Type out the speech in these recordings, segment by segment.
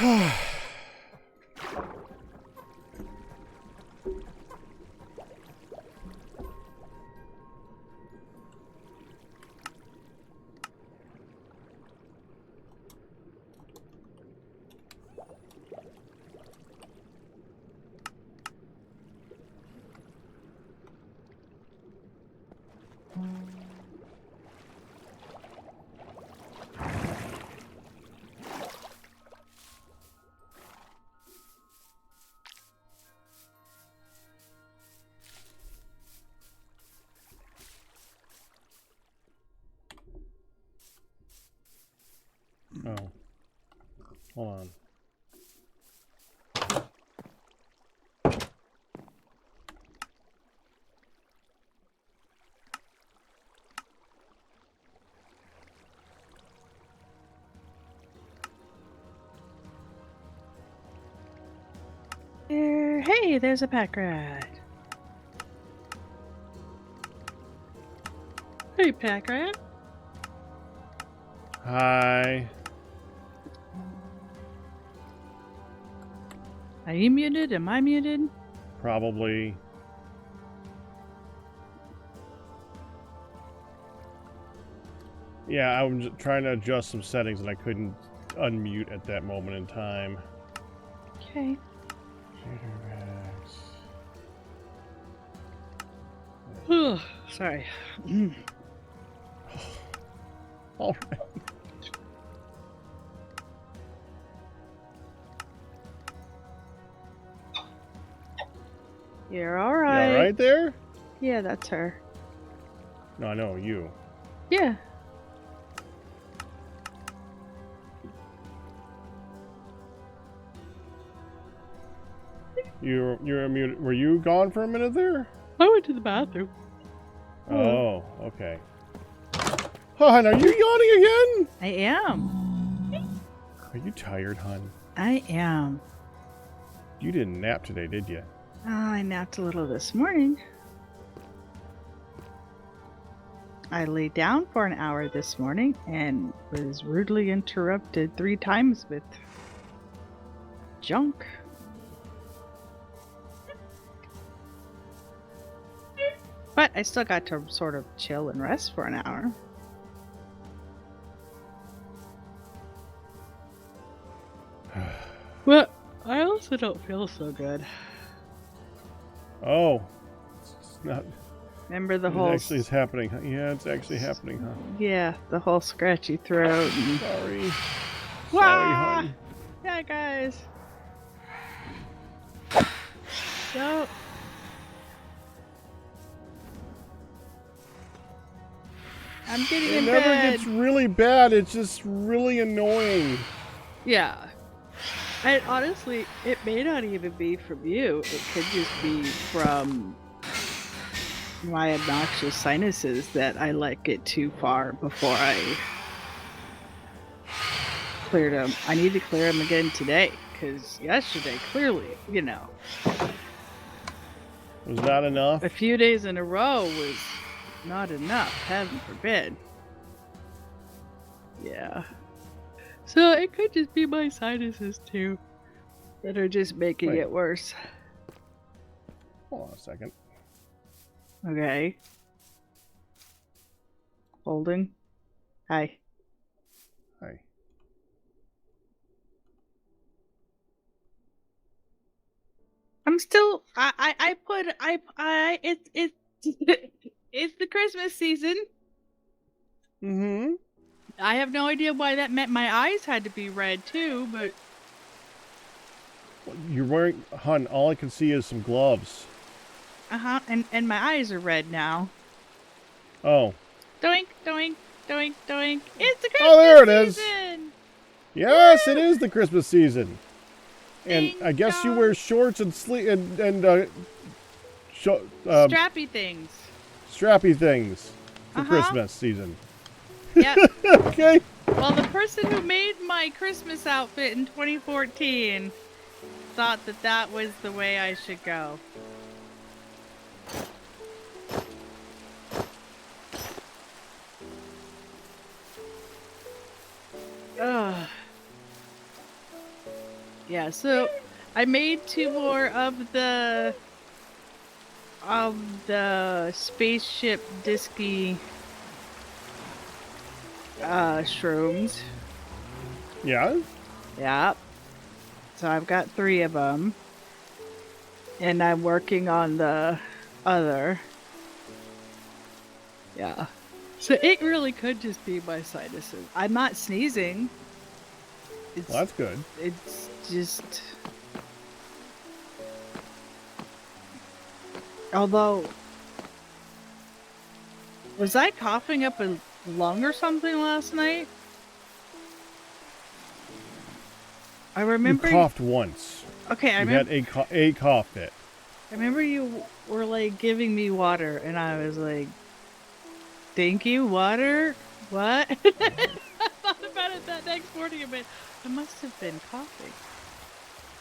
Oh. Hold on. Hey, there's a pack rat. Hey, pack rat. Hi. Are you muted? Am I muted? Probably. Yeah, I was trying to adjust some settings and I couldn't unmute at that moment in time. Okay. Sorry. All right. You're all right. You all right there? Yeah, that's her. No, I know you. Yeah. You're muted. Were you gone for a minute there? I went to the bathroom. Oh, okay. Hon, are you yawning again? I am. Are you tired, hon? I am. You didn't nap today, did you? Oh, I napped a little this morning. I lay down for an hour this morning and was rudely interrupted 3 times with junk. But I still got to sort of chill and rest for an hour. But I also don't feel so good. Oh. It's not... Remember the It whole... actually is happening. Yeah, it's actually happening, huh? Yeah, the whole scratchy throat. And... Sorry. Wah! Sorry, hon. Yeah, guys. So... I'm getting in bed. It never gets really bad. It's just really annoying. Yeah. And honestly, it may not even be from you. It could just be from my obnoxious sinuses that I let get too far before I cleared them. I need to clear them again today, because yesterday, clearly, you know. Was not enough? A few days in a row was not enough, heaven forbid. Yeah. So it could just be my sinuses too that are just making it worse. Hold on a second. Okay. Holding. Hi. Hi. I'm still. It's the Christmas season. Mm-hmm. I have no idea why that meant my eyes had to be red too, but You're wearing, hon, all I can see is some gloves. and my eyes are red now. Oh. Doink, doink, doink, doink. It's the Christmas season! Oh, there it is. Yes, Woo! it is the Christmas season. And Ding I guess you dong. wear shorts and strappy things. Strappy things for Christmas season. Yep. Okay. Well, the person who made my Christmas outfit in 2014 thought that was the way I should go. Ugh. Yeah, so I made 2 more of the spaceship disky shrooms. Yeah? Yeah. So I've got 3 of them. And I'm working on the other. Yeah. So it really could just be my sinuses. I'm not sneezing. Well, that's good. It's just... Although... Was I coughing up a lung or something last night? I remember... You coughed once. Okay, I You remember... had a cough fit. I remember you were, like, giving me water, and I was like... Thank you, water? What? I thought about it that next morning a bit. I must have been coughing.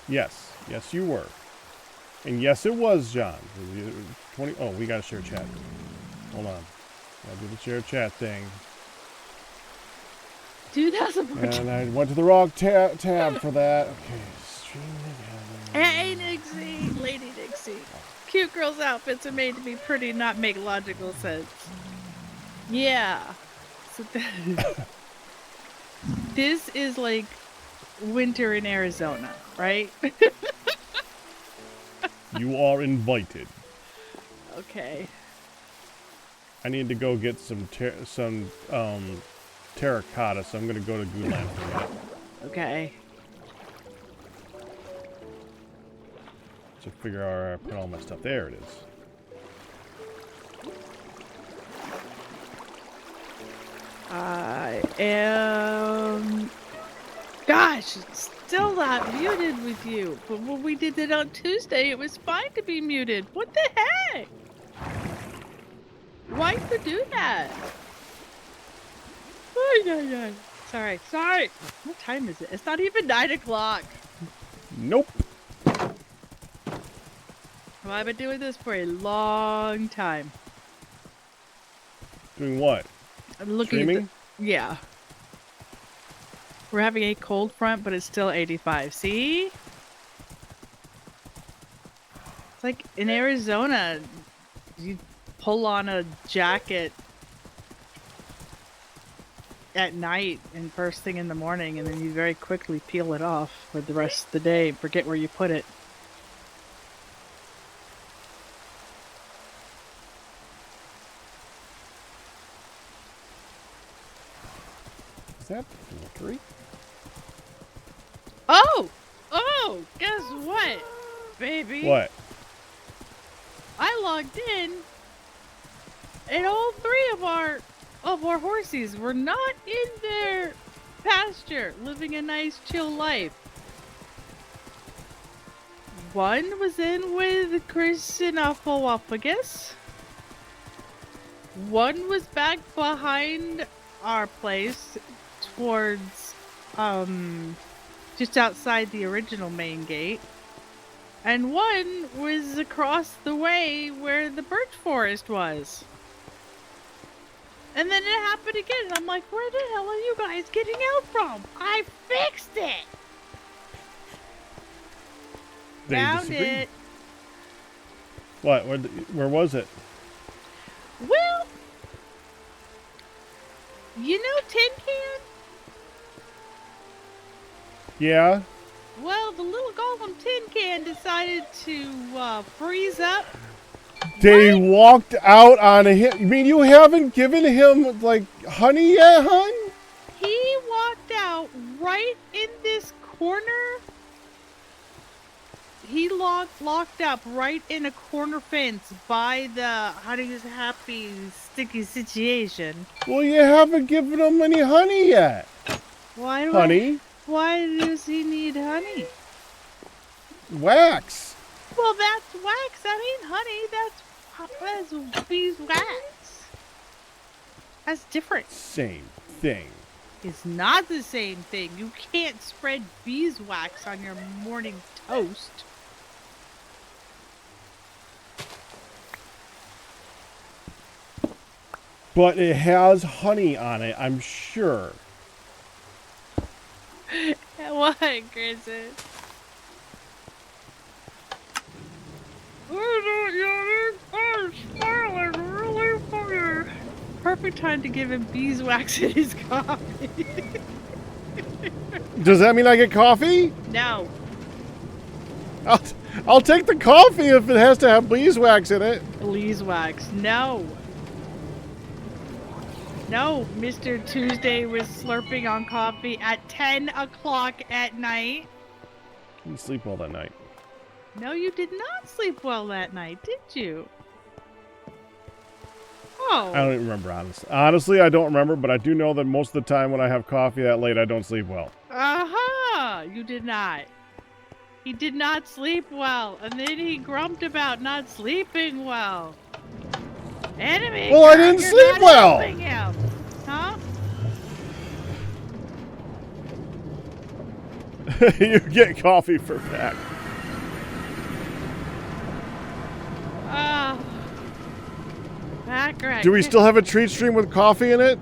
Yes. Yes, you were. And yes, it was, John. 20... Oh, we got to share chat. Hold on. I'll do the share chat thing. 2014. And I went to the wrong tab for that. Okay, stream together. Hey, Nixie! Lady Nixie. Cute girls' outfits are made to be pretty, not make logical sense. Yeah. So this is like winter in Arizona, right? You are invited. Okay. I need to go get some terracotta, so I'm gonna go to Goodland for that. Okay. To figure out where I put all my stuff. There it is. I am... Gosh, it's still not muted with you. But when we did it on Tuesday, it was fine to be muted. What the heck? Why'd you do that? Ay, ay, ay. Sorry, sorry. What time is it? It's not even 9 o'clock. Nope. Well, I've been doing this for a long time. Doing what? I'm looking Streaming? at the... Yeah. We're having a cold front, but it's still 85. See? It's like in Arizona, you pull on a jacket at night and first thing in the morning, and then you very quickly peel it off for the rest of the day and forget where you put it. Is that poultry? Oh! Oh! Guess what, baby? What? I logged in, and all 3 of our horsies were not in their pasture, living a nice chill life. One was in with Chris and Alphawapagus. One was back behind our place towards just outside the original main gate. And one was across the way where the birch forest was. And then it happened again. And I'm like, where the hell are you guys getting out from? I fixed it! They Found disagree? it. What? Where was it? Well, you know Tin Can? Yeah? Well, the little golem Tin Can decided to freeze up. They walked out on him. You mean you haven't given him, like, honey yet, hun? He walked out right in this corner. He locked up right in a corner fence by the Honey's Happy Sticky Situation. Well, you haven't given him any honey yet. Why does he need honey? Wax. Well, that's wax. I mean, honey, that's beeswax. That's different. Same thing. It's not the same thing. You can't spread beeswax on your morning toast. But it has honey on it, I'm sure. What, Grayson? Perfect time to give him beeswax in his coffee. Does that mean I get coffee? No. I'll take the coffee if it has to have beeswax in it. Beeswax. No. No, Mr. Tuesday was slurping on coffee at 10 o'clock at night. You didn't sleep well that night. No, you did not sleep well that night, did you? Oh. I don't even remember, honestly. Honestly, I don't remember, but I do know that most of the time when I have coffee that late, I don't sleep well. Uh-huh. You did not. He did not sleep well, and then he grumped about not sleeping well. Enemy. Well, I didn't sleep well. Him. Huh? You get coffee for that. Background. Do we still have a treat stream with coffee in it?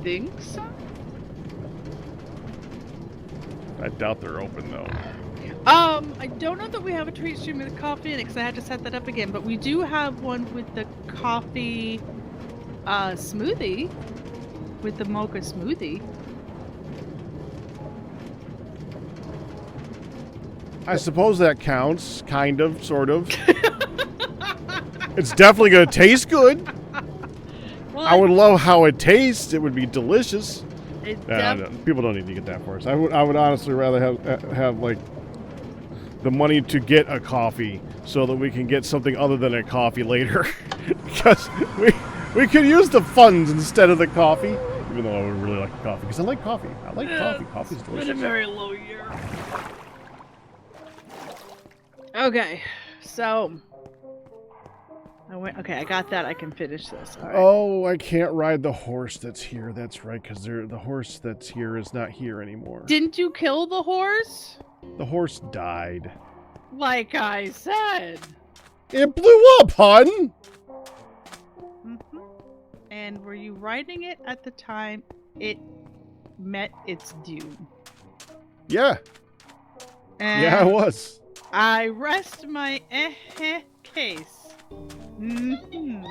Think so? I doubt they're open, though. I don't know that we have a treat stream with coffee in it because I had to set that up again, but we do have one with the coffee smoothie, with the mocha smoothie. I suppose that counts, kind of, sort of. It's definitely going to taste good. Well, I would love how it tastes. It would be delicious. No, People don't need to get that for us. I would honestly rather have like the money to get a coffee so that we can get something other than a coffee later. Because we could use the funds instead of the coffee. Even though I would really like the coffee. Because I like coffee. I like coffee. Coffee's delicious. It's been a very low year. Okay, so okay, I got that. I can finish this. All right. Oh, I can't ride the horse that's here. That's right, because the horse that's here is not here anymore. Didn't you kill the horse? The horse died. Like I said. It blew up, hon! Mm-hmm. And were you riding it at the time it met its doom? Yeah. And Yeah, I was. I rest my case. Mm-hmm.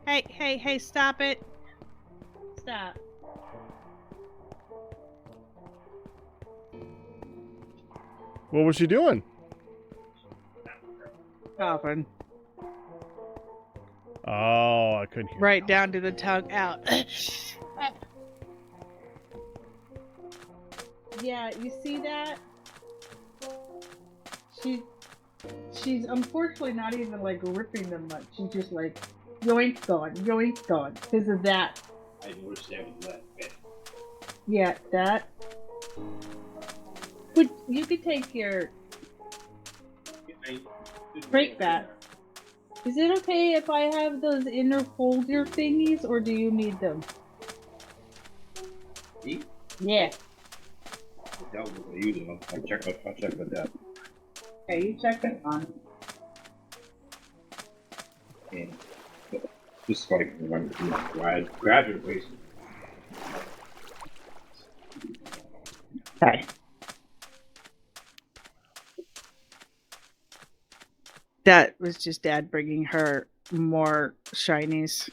Hey, stop it. Stop. What was she doing? Coughing. Oh, I couldn't hear. Right down to the tongue out. Yeah, you see that? She's unfortunately not even like ripping them much. She's just like yoink gone because of that. I noticed that was that bit. Yeah, that. But you could take your break that. Is it okay if I have those inner folder thingies, or do you need them? Me? Yeah. That was what I use them. I'll check with that. Okay, you check it on. And just so I can remember to graduate waste. Okay. That was just Dad bringing her more shinies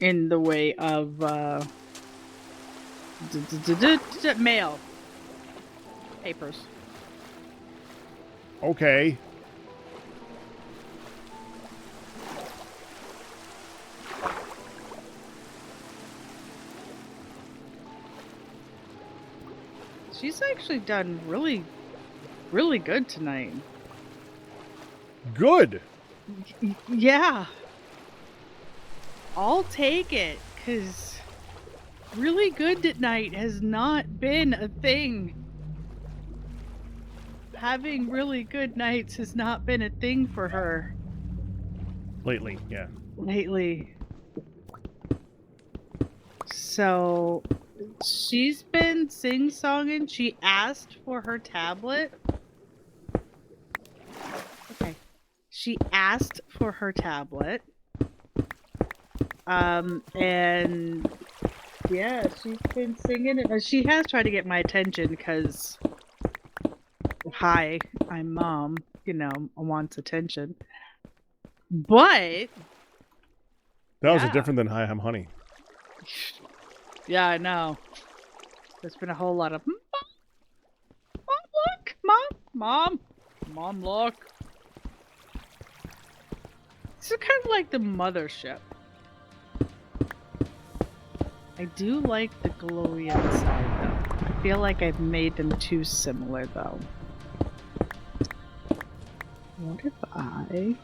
in the way of mail papers. Okay. She's actually done really, really good tonight. Good. Yeah. I'll take it, because really good tonight has not been a thing. Having really good nights has not been a thing for her. Lately, yeah. Lately. So, she's been sing-songing. She asked for her tablet. Okay. She asked for her tablet. And Yeah, she's been singing it. She has tried to get my attention because, hi, I'm mom. You know, wants attention. But That was yeah. different than Hi, I'm Honey. Yeah, I know. There's been a whole lot of Mom, look, Mom, look. This is kind of like the mothership. I do like the glowy outside, though. I feel like I've made them too similar, though. What if I...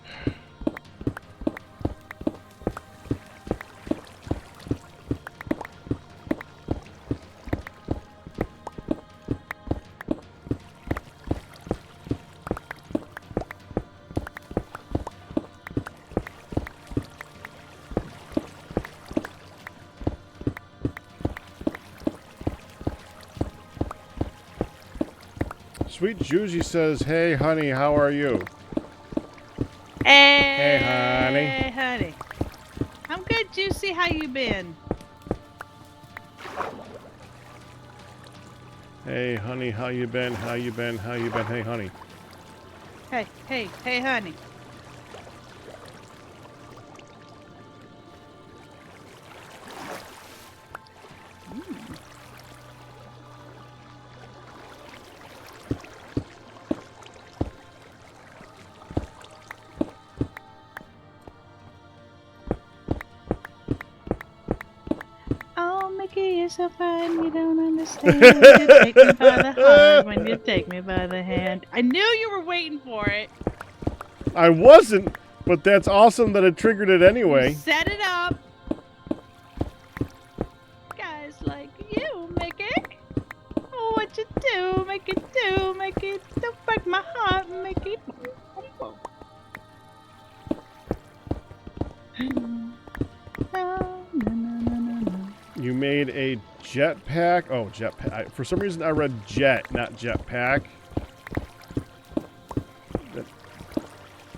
Sweet Juicy says, "Hey, honey, how are you?" Hey, honey. Hey, honey. I'm good, Juicy. How you been? Hey, honey, how you been? How you been? How you been? Hey, honey. Hey, honey. You're so fine, you don't understand. When you take me by the heart, when you take me by the hand. I knew you were waiting for it. I wasn't, but that's awesome that it triggered it anyway. You set it up. Guys like you make it. Oh, what you do, make it do, make it. Don't break my heart, make it. You made a jetpack. Oh, jetpack. For some reason, I read jet, not jetpack.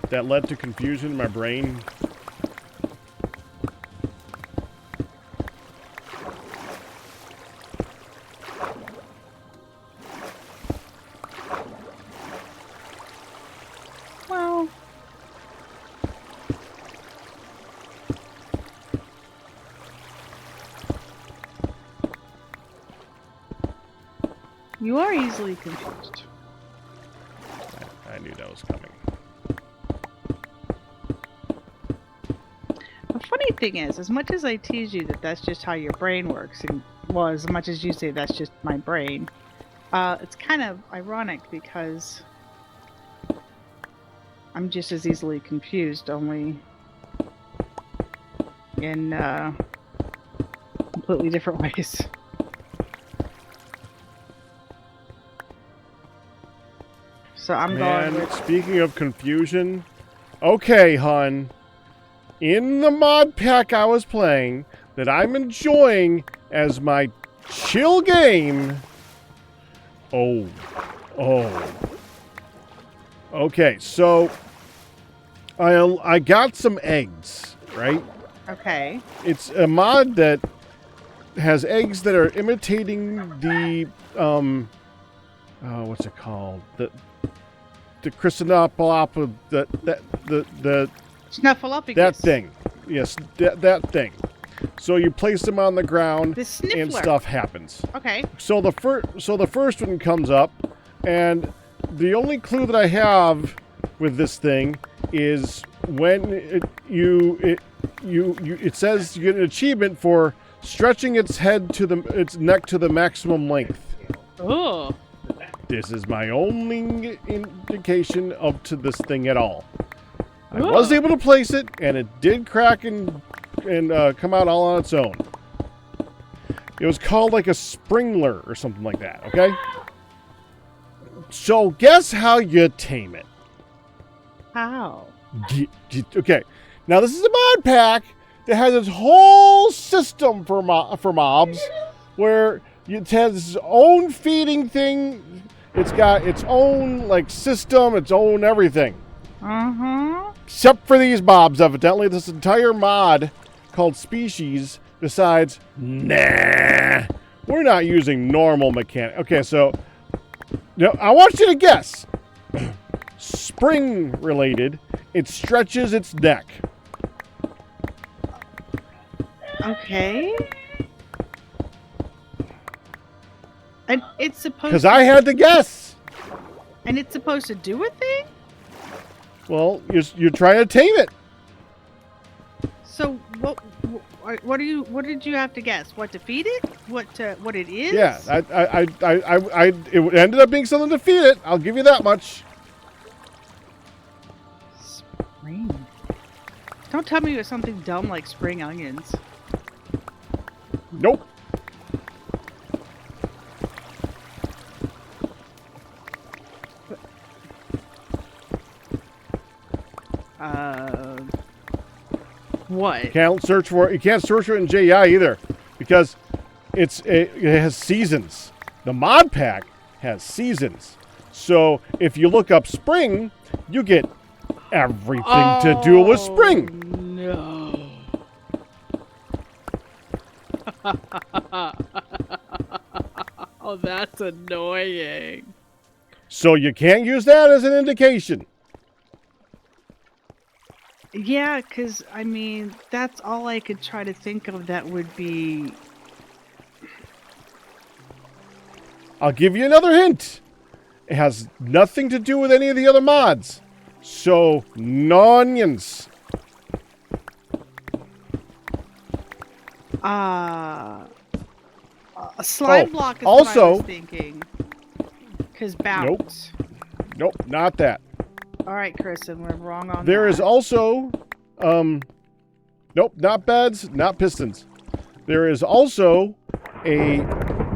That led to confusion in my brain. Well, you are easily confused. I knew that was coming. The funny thing is, as much as I tease you that that's just how your brain works, and well, as much as you say that's just my brain, it's kind of ironic because I'm just as easily confused, only in completely different ways. So I'm going with... Speaking of confusion, okay, hun. In the mod pack I was playing that I'm enjoying as my chill game. Oh. Okay, so I got some eggs, right? Okay. It's a mod that has eggs that are imitating the what's it called? The Chrysanopolis, the Snuffleupagus. that thing. Yes, that thing. So you place them on the ground The sniffler. and stuff happens. Okay. So the first one comes up, and the only clue that I have with this thing is when it says you get an achievement for stretching its its neck to the maximum length. Oh. This is my only indication to this thing at all. I was able to place it, and it did crack and come out all on its own. It was called like a springler or something like that, okay? So guess how you tame it. How? Okay, now this is a mod pack that has its whole system for mobs, where it has its own feeding thing. It's got its own like system, its own everything. Uh-huh. Except for these mobs, evidently. This entire mod called species besides, nah, we're not using normal mechanic. Okay, so no, I want you to guess. Spring related, it stretches its neck. Okay. And it's supposed Because I had to guess. And it's supposed to do a thing? Well, you're trying to tame it. So what did you have to guess? What to feed it? What it is? Yeah, it ended up being something to feed it. I'll give you that much. Spring. Don't tell me it was something dumb like spring onions. Nope. What? You can't search for it. You can't search for it in JEI either, because it has seasons. The mod pack has seasons. So if you look up spring, you get everything to do with spring. No. Oh, that's annoying. So you can't use that as an indication. Yeah, because, I mean, that's all I could try to think of that would be... I'll give you another hint. It has nothing to do with any of the other mods. So, no onions. A slime block is what I also- was thinking. Because bounce. Nope, not that. All right, Kristen, we're wrong on There that. is also, nope, not beds, not pistons. There is also a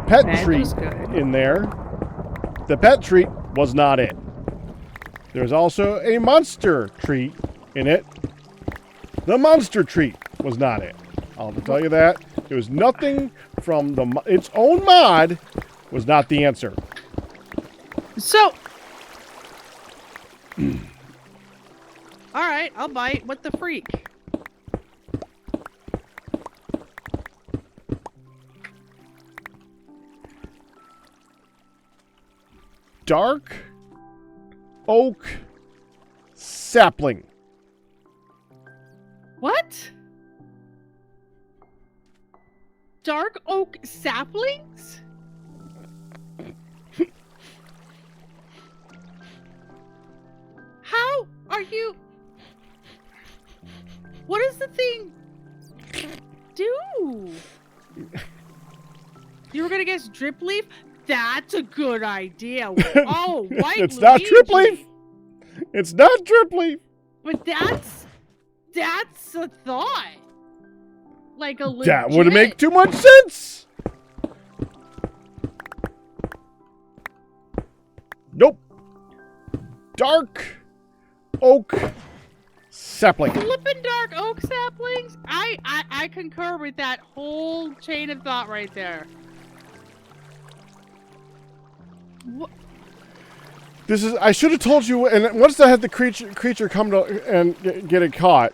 pet Bed treat was good. in there. The pet treat was not it. There's also a monster treat in it. The monster treat was not it. I'll tell you that. There was nothing from its own mod was not the answer. So... All right, I'll bite. What the freak? Dark oak sapling. What? Dark oak saplings? How are you... What does the thing do? You were gonna guess drip leaf? That's a good idea. Oh, white It's not drip Luigi. leaf. It's not drip leaf. But that's a thought. Like a legit... That would make too much sense. Nope. Dark oak sapling. Flippin' dark oak saplings? I concur with that whole chain of thought right there. What? This is. I should have told you. And once I had the creature come to and get it caught,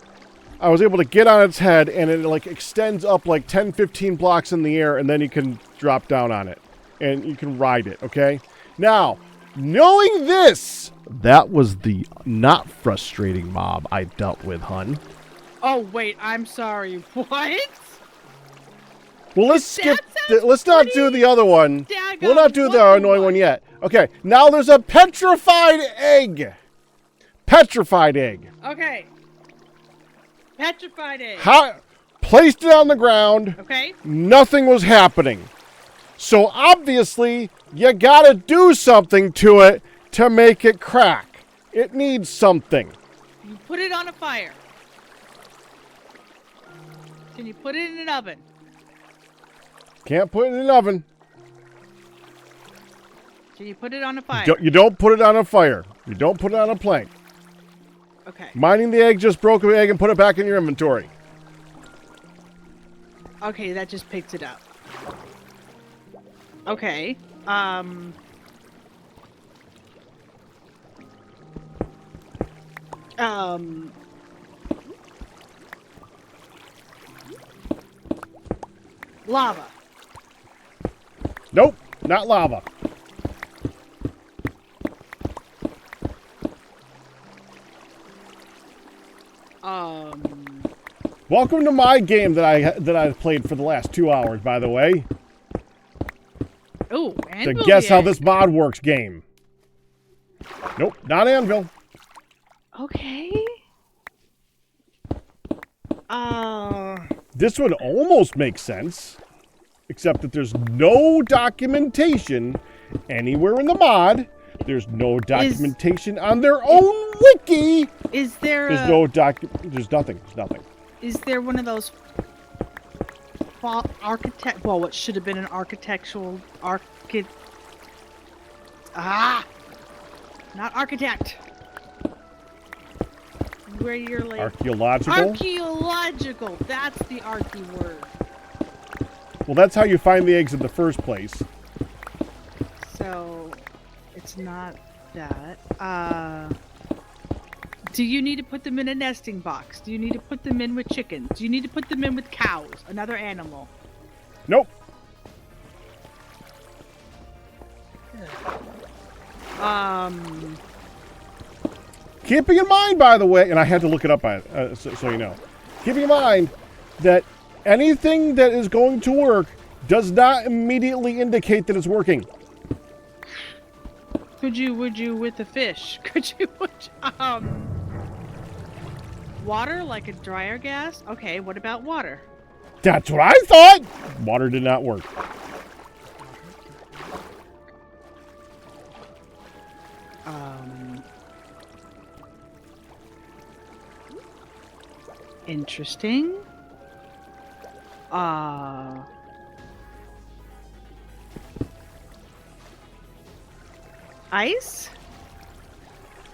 I was able to get on its head, and it like extends up like 10, 15 blocks in the air, and then you can drop down on it, and you can ride it. Okay. Now, knowing this, that was the not frustrating mob I dealt with, hun. Oh wait, I'm sorry. What? Well, let's skip. Let's not do the other one. Daggone We'll not do the wonderful annoying one yet. Okay. Now there's a petrified egg. Petrified egg. Okay. Petrified egg. Placed it on the ground. Okay. Nothing was happening. So obviously, you gotta do something to it to make it crack. It needs something. You put it on a fire. Can you put it in an oven? Can't put it in an oven. Can you put it on a fire? You don't put it on a fire. You don't put it on a plank. Okay. Mining the egg, just broke an egg and put it back in your inventory. Okay, that just picks it up. Okay. Lava. Nope, not lava. Welcome to my game that I've played for the last 2 hours, by the way. Oh, To guess how this mod works game. Nope, not anvil. Okay. This would almost make sense, except that there's no documentation anywhere in the mod. There's no documentation on their own wiki. Is there? There's There's nothing. There's nothing. Is there one of those architect? Well, what should have been an architectural not architect. Where you're like Archaeological? Archaeological. That's the archy word. Well, that's how you find the eggs in the first place. So, it's not that. Do you need to put them in a nesting box? Do you need to put them in with chickens? Do you need to put them in with cows? Another animal? Nope. Keeping in mind, by the way, and I had to look it up, so you know. Keeping in mind that anything that is going to work does not immediately indicate that it's working. Would you, with the fish? Would you, water, like a dryer gas? Okay, what about water? That's what I thought! Water did not work. Interesting. Ice?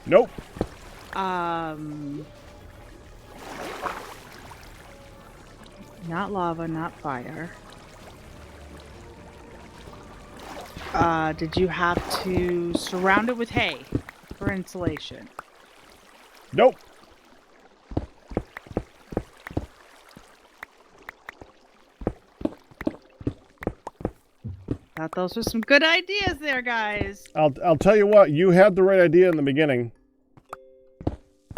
Nope. Not lava, not fire. Did you have to surround it with hay for insulation? Nope. Thought those were some good ideas there, guys. I'll tell you what, you had the right idea in the beginning.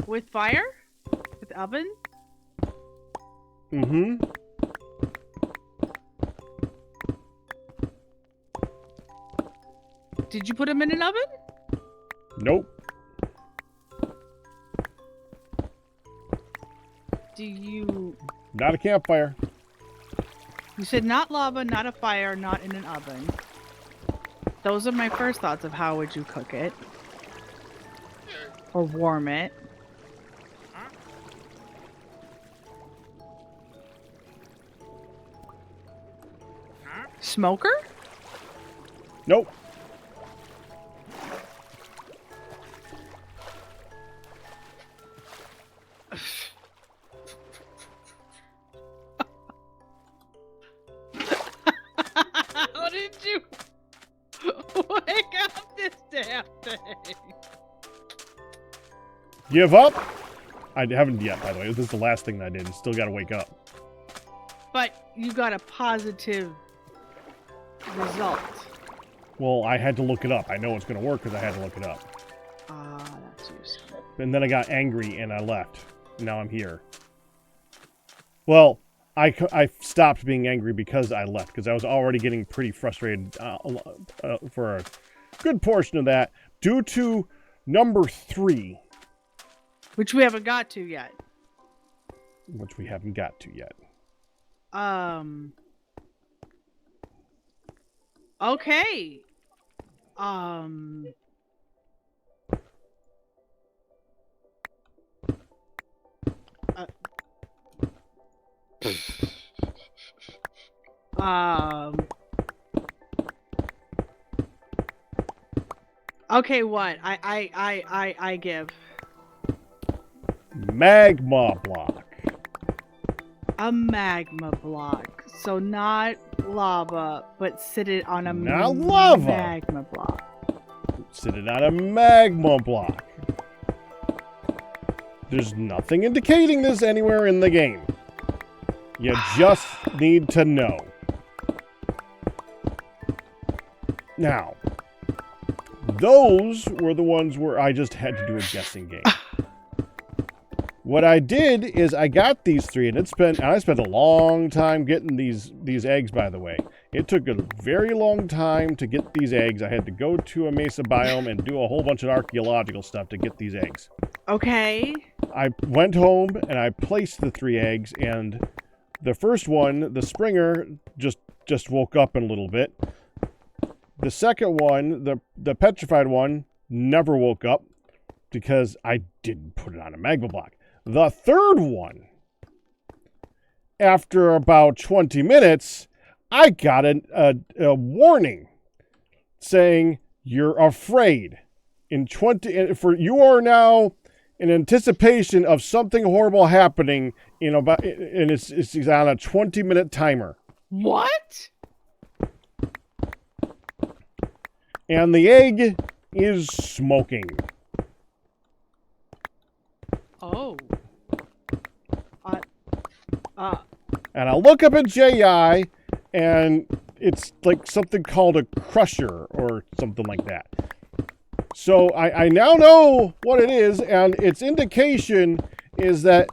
With fire? With oven? Mm-hmm. Did you put them in an oven? Nope. Do you... Not a campfire. You said not lava, not a fire, not in an oven. Those are my first thoughts of how would you cook it. Or warm it. Smoker? Nope. How did you wake up this damn thing? Give up? I haven't yet, by the way. This is the last thing that I did. Still gotta wake up. But you got a positive result. Well, I had to look it up. I know it's gonna work because I had to look it up. That's useful. And then I got angry and I left. Now I'm here. Well, I stopped being angry because I left, because I was already getting pretty frustrated for a good portion of that due to number 3. Which we haven't got to yet. Which we haven't got to yet. Okay. Okay, what? I give. Magma block. A magma block. So not lava, but sit it on a Not lava. magma block. Sit it on a magma block. There's nothing indicating this anywhere in the game. You just need to know. Now, those were the ones where I just had to do a guessing game. What I did is I got these 3, and I spent a long time getting these eggs, by the way. It took a very long time to get these eggs. I had to go to a mesa biome and do a whole bunch of archaeological stuff to get these eggs. Okay. I went home and I placed the 3 eggs, and the first one, the Springer, just woke up in a little bit. The second one, the petrified one, never woke up because I didn't put it on a magma block. The third one, after about 20 minutes, I got a warning saying, you're afraid. You are now in anticipation of something horrible happening and it's on a 20-minute timer. What? And the egg is smoking. Oh. And I look up at JI, and it's like something called a crusher or something like that. So I now know what it is, and its indication is that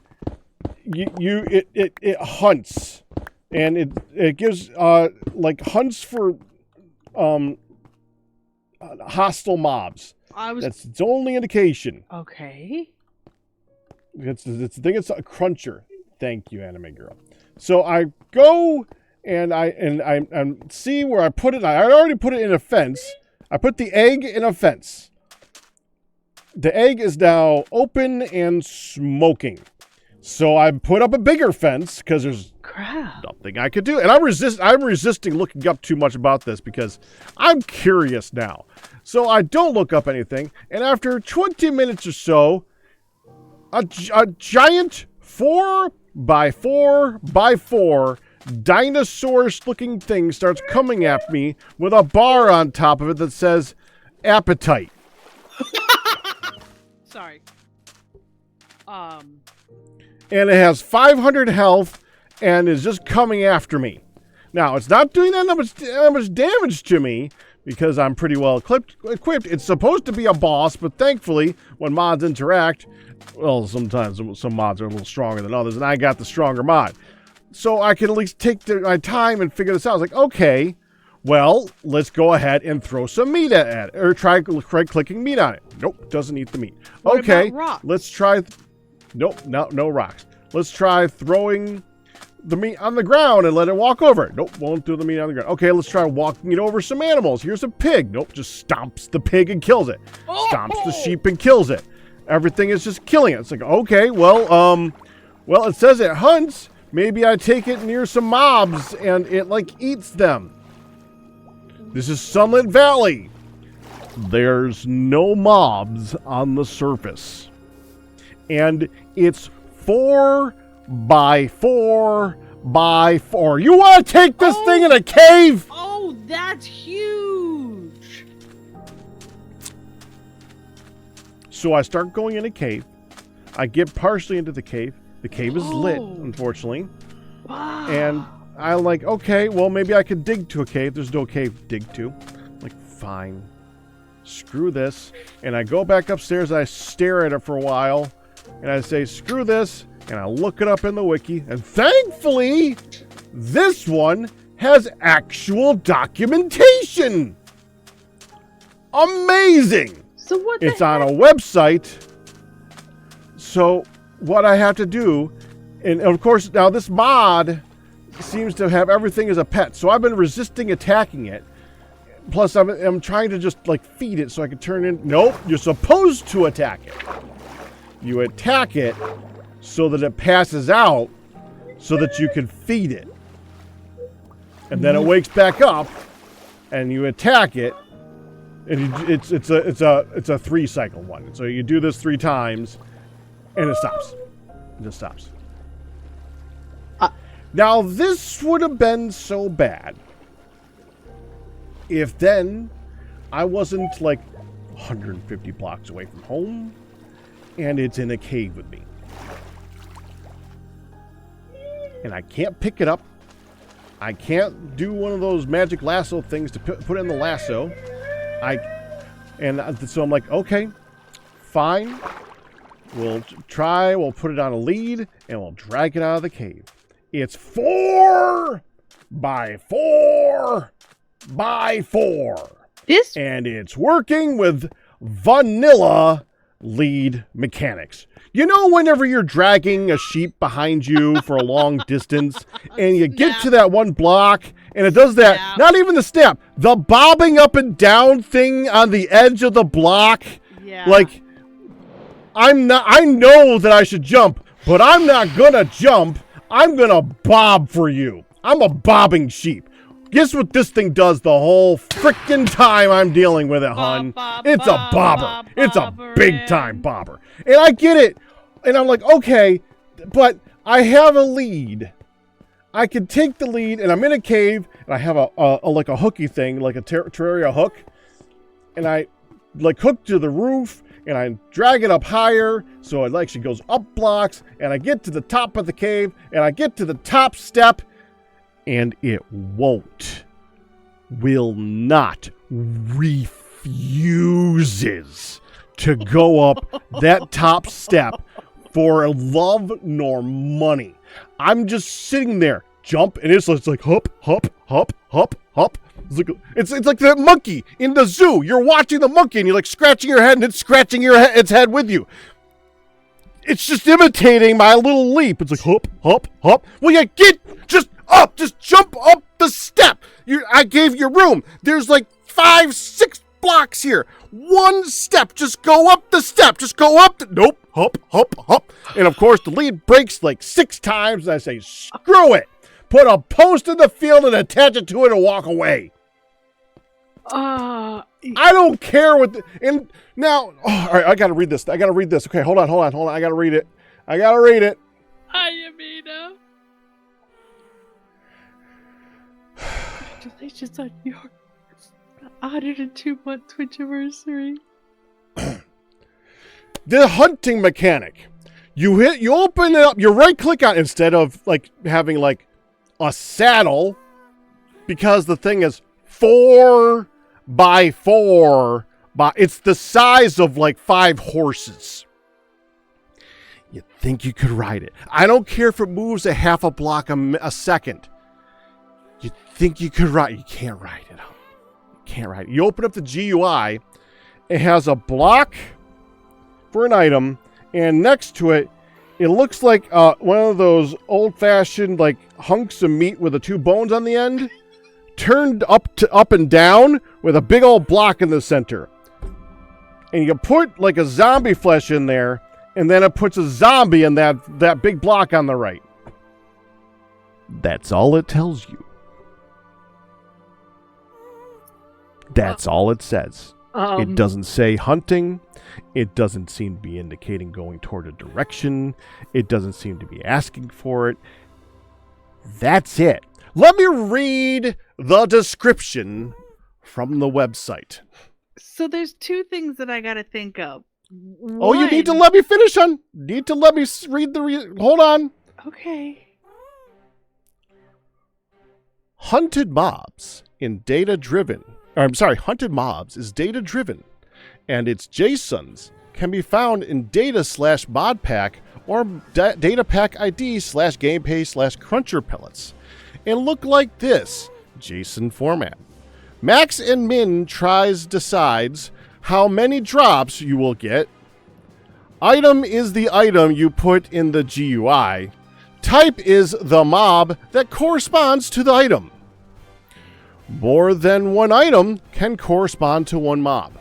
it hunts, and it gives like hunts for hostile mobs. That's its only indication. Okay. I think it's a cruncher. Thank you, anime girl. So I go and I see where I put it. I already put it in a fence. I put the egg in a fence. The egg is now open and smoking. So I put up a bigger fence because there's nothing I could do. And I'm resisting looking up too much about this because I'm curious now. So I don't look up anything. And after 20 minutes or so, a giant 4x4x4 dinosaur-looking thing starts coming at me with a bar on top of it that says appetite. Sorry. And it has 500 health and is just coming after me. Now, it's not doing that much damage to me because I'm pretty well equipped. It's supposed to be a boss, but thankfully, when mods interact, well, sometimes some mods are a little stronger than others, and I got the stronger mod. So I can at least take my time and figure this out. I was like, okay, well, let's go ahead and throw some meat at it, or try clicking meat on it. Nope, doesn't eat the meat. What Okay, about rocks? let's try... Nope, no rocks. Let's try throwing the meat on the ground and let it walk over it. Nope, won't do the meat on the ground. Okay, let's try walking it over some animals. Here's a pig. Nope, just stomps the pig and kills it. Stomps the sheep and kills it. Everything is just killing it. It's like, okay, well, it says it hunts. Maybe I take it near some mobs and it, like, eats them. This is Sunlit Valley. There's no mobs on the surface. And it's 4x4x4. You want to take this thing in a cave? Oh, that's huge. So I start going in a cave. I get partially into the cave. The cave is lit, unfortunately. Wow. And I'm like, okay, well, maybe I could dig to a cave. There's no cave to dig to. I'm like, fine. Screw this. And I go back upstairs and I stare at it for a while. And I say, screw this. And I look it up in the wiki. And thankfully, this one has actual documentation. Amazing. So what? It's on a website. So what I have to do, and of course, now this mod seems to have everything as a pet. So I've been resisting attacking it. Plus, I'm trying to just like feed it so I can turn in. Nope, you're supposed to attack it. You attack it so that it passes out so that you can feed it. And then it wakes back up and you attack it. And it's a 3-cycle one. So you do this 3 times and it stops. It just stops. Now this would have been so bad if then I wasn't like 150 blocks away from home and it's in a cave with me. And I can't pick it up I can't do one of those magic lasso things to put in the lasso. So I'm like, okay, fine. We'll try. We'll put it on a lead, and we'll drag it out of the cave. It's 4 by 4 by 4. And it's working with vanilla lead mechanics. You know, whenever you're dragging a sheep behind you for a long distance and you get to that one block and it does that, not even the snap, the bobbing up and down thing on the edge of the block. Yeah. Like, I know that I should jump, but I'm not gonna jump. I'm gonna bob for you. I'm a bobbing sheep. Guess what this thing does the whole frickin' time I'm dealing with it, hon? It's a bobber. It's a big-time bobber. And I get it. And I'm like, okay, but I have a lead. I can take the lead, and I'm in a cave, and I have like a hooky thing, like a Terraria hook. And I, like, hook to the roof, and I drag it up higher, so it actually goes up blocks, and I get to the top of the cave, and I get to the top step, and it will not, refuses to go up that top step for love nor money. I'm just sitting there, jump, and it's like hop, hop, hop, hop, hop. It's like that monkey in the zoo. You're watching the monkey, and you're like scratching your head, and it's scratching its head with you. It's just imitating my little leap. It's like hop, hop, hop. Well, you get just up, just jump up the step. I gave you room. There's like 5, 6 blocks here. One step, just go up the step. Just go up nope, hop, hop, hop. And of course, the lead breaks like 6 times, and I say, screw it. Put a post in the field and attach it to it and walk away. I don't care what and now, all right, I gotta read this. Okay, hold on. I gotta read it. Hi, Amina. Congratulations on your 102-month Twitch anniversary. The hunting mechanic. You open it up, you right click on, instead of like having like a saddle, because the thing is 4 by 4 by, it's the size of like 5 horses. You think you could ride it. I don't care if it moves a half a block a second. You think you could ride, you can't ride it out. You can't ride it. You open up the GUI, it has a block for an item, and next to it, it looks like one of those old-fashioned like hunks of meat with the 2 bones on the end, turned up and down with a big old block in the center. And you put like a zombie flesh in there, and then it puts a zombie in that big block on the right. That's all it tells you. That's all it says. It doesn't say hunting. It doesn't seem to be indicating going toward a direction. It doesn't seem to be asking for it. That's it. Let me read the description from the website. So there's 2 things that I gotta think of. Oh, you need to let me finish, hon. Need to let me read hold on. Okay. Hunted mobs is data-driven, and its JSONs can be found in data/modpack or datapack ID/gameplay/cruncher pellets, and look like this JSON format. Max and min decides how many drops you will get. Item is the item you put in the GUI. Type is the mob that corresponds to the item. More than one item can correspond to one mob.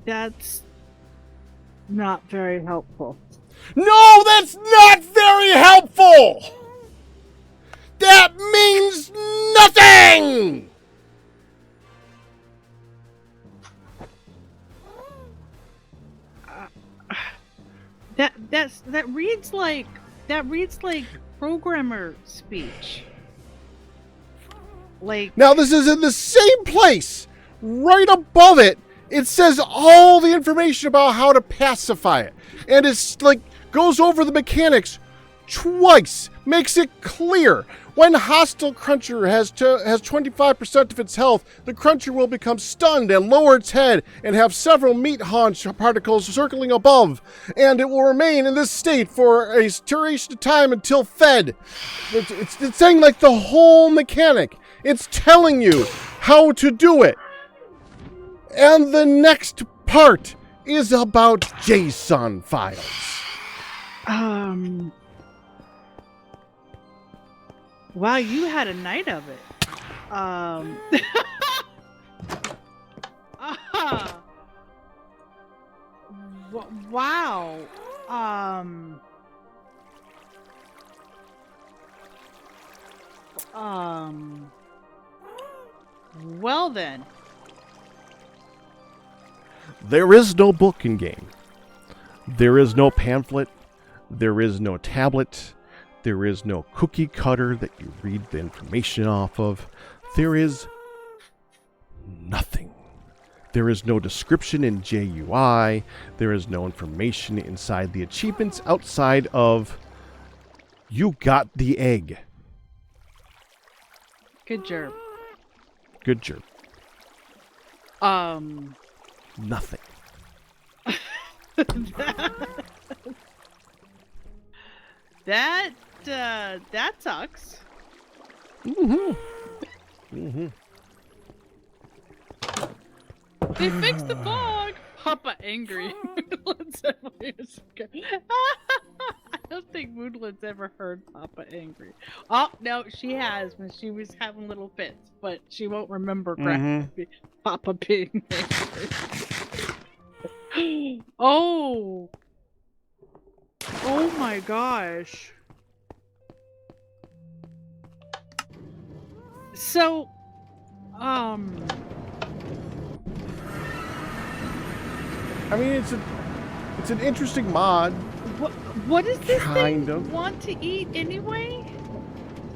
That's not very helpful. No, that's not very helpful! That means nothing! That reads like programmer speech. Like, now this is in the same place, right above it. It says all the information about how to pacify it. And it's like, goes over the mechanics twice. Makes it clear. When hostile cruncher has 25% of its health, the cruncher will become stunned and lower its head and have several meat haunch particles circling above. And it will remain in this state for a duration of time until fed. It's saying like the whole mechanic. It's telling you how to do it. And the next part is about JSON files. Wow, you had a night of it. Wow. Well then. There is no book in game. There is no pamphlet. There is no tablet. There is no cookie cutter that you read the information off of. There is nothing. There is no description in JUI. There is no information inside the achievements outside of you got the egg. Good job. Good job. Nothing. That sucks. They fixed the bug. Papa angry. I don't think Moodlet's ever heard Papa angry. Oh no, she has when she was having little fits, but she won't remember Papa being angry. Oh my gosh. So, I mean, it's an interesting mod. What does this kind thing of want to eat anyway?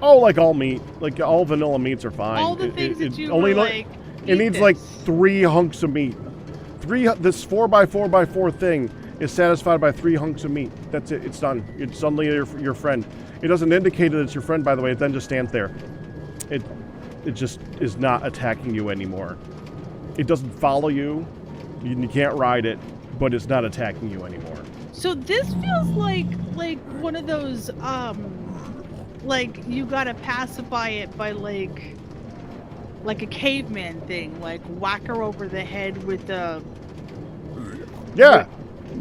Oh, like all meat, like all vanilla meats are fine. All the things that you only were like. It needs like 3 hunks of meat. This 4x4x4 thing is satisfied by 3 hunks of meat. That's it. It's done. It's suddenly your friend. It doesn't indicate that it's your friend, by the way. It then just stands there. It just is not attacking you anymore. It doesn't follow you. You can't ride it, but it's not attacking you anymore. So this feels like one of those like you gotta pacify it by like a caveman thing, like whack her over the head with the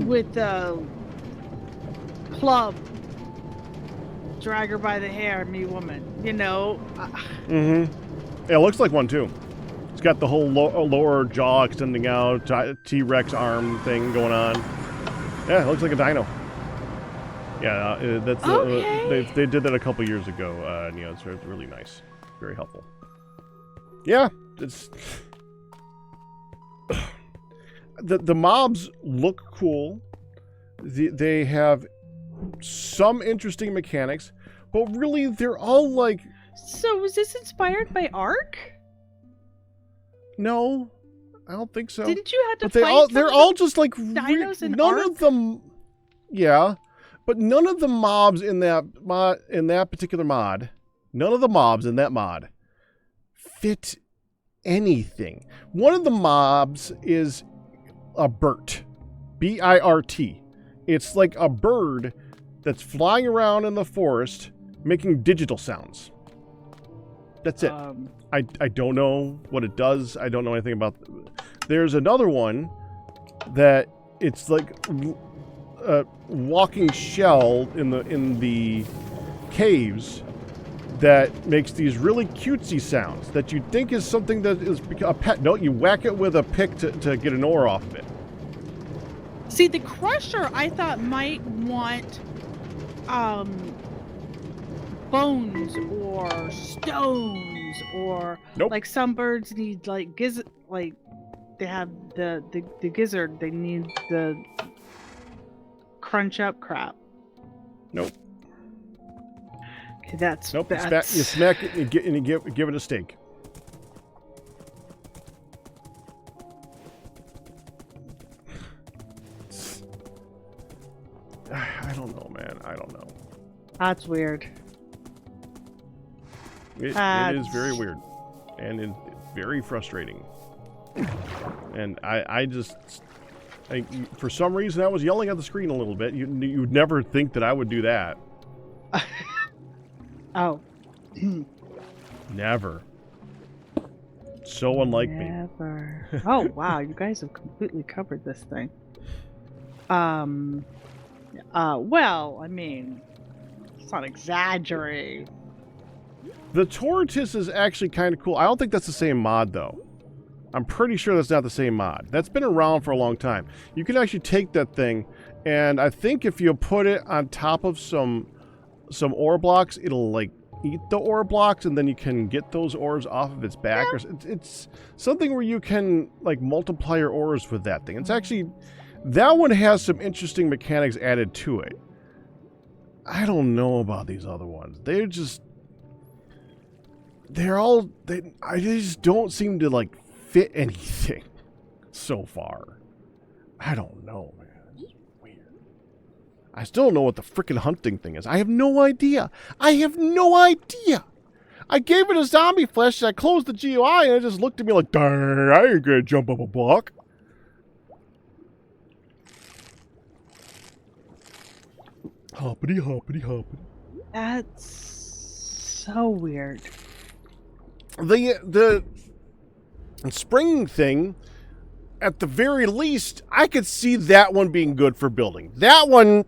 with the club, drag her by the hair, me woman, you know. Yeah, it looks like one too. It's got the whole lower jaw extending out, T-Rex arm thing going on. Yeah, it looks like a dino. Yeah, that's okay. They did that a couple years ago. And, you know, it's really nice, very helpful. Yeah, it's the mobs look cool. They have some interesting mechanics, but really they're all like. So was this inspired by Ark? No, I don't think so. Didn't you have to but fight they're all just like dinos in none Ark? of them. Yeah, but none of the mobs in that particular mod, none of the mobs in that mod fit anything. One of the mobs is a Birt, B-I-R-T. It's like a bird that's flying around in the forest making digital sounds. That's it. I don't know what it does. I don't know anything about. There's another one that it's like a walking shell in the caves that makes these really cutesy sounds that you think is something that is a pet. No, you whack it with a pick to get an ore off of it. See, the Crusher I thought might want bones or stones or nope. Like some birds need like they have the gizzard, they need the crunch up crap. Nope. Okay, that's nope. You smack it and you give it a steak. I don't know, man. I don't know. That's weird. It is very weird, and it's very frustrating. And I just, for some reason, I was yelling at the screen a little bit. You'd never think that I would do that. Oh. Never. So unlike me. Never. Oh wow, you guys have completely covered this thing. Well, I mean, let's not exaggerate. The tortoise is actually kind of cool. I don't think that's the same mod, though. I'm pretty sure that's not the same mod. That's been around for a long time. You can actually take that thing, and I think if you put it on top of some ore blocks, it'll, like, eat the ore blocks, and then you can get those ores off of its back. Or it's something where you can, like, multiply your ores with that thing. It's actually... That one has some interesting mechanics added to it. I don't know about these other ones. They're just... I just don't seem to, like, fit anything so far. I don't know, man. It's weird. I still don't know what the frickin' hunting thing is. I have no idea. I have no idea. I gave it a zombie flesh, and I closed the GUI, and it just looked at me like, darn, I ain't gonna jump up a block. Hoppity, hoppity, hoppity. That's so weird. The spring thing, at the very least, I could see that one being good for building. That one,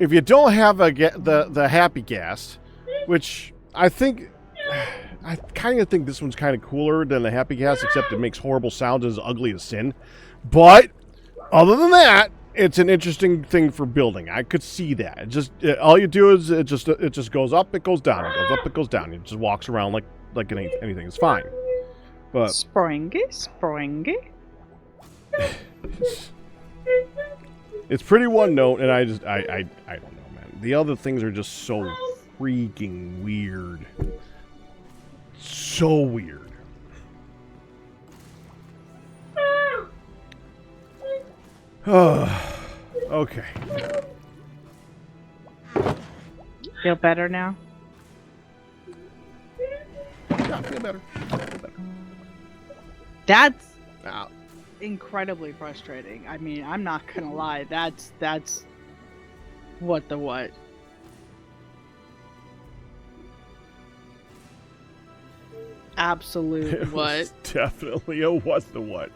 if you don't have the happy gas, which I think, I kind of think this one's kind of cooler than the happy gas, except it makes horrible sounds and is ugly as sin. But other than that, it's an interesting thing for building. I could see that. It just all you do is it just goes up, it goes down, it goes up, it goes down. It just walks around like anything. It's fine. But Springy. it's pretty one note, and I don't know, man. The other things are just so freaking weird. So weird. Okay. Feel better now? Yeah, feel better. That's incredibly frustrating. I mean, I'm not gonna lie. That's what the what. Absolute It what. was definitely a what the what.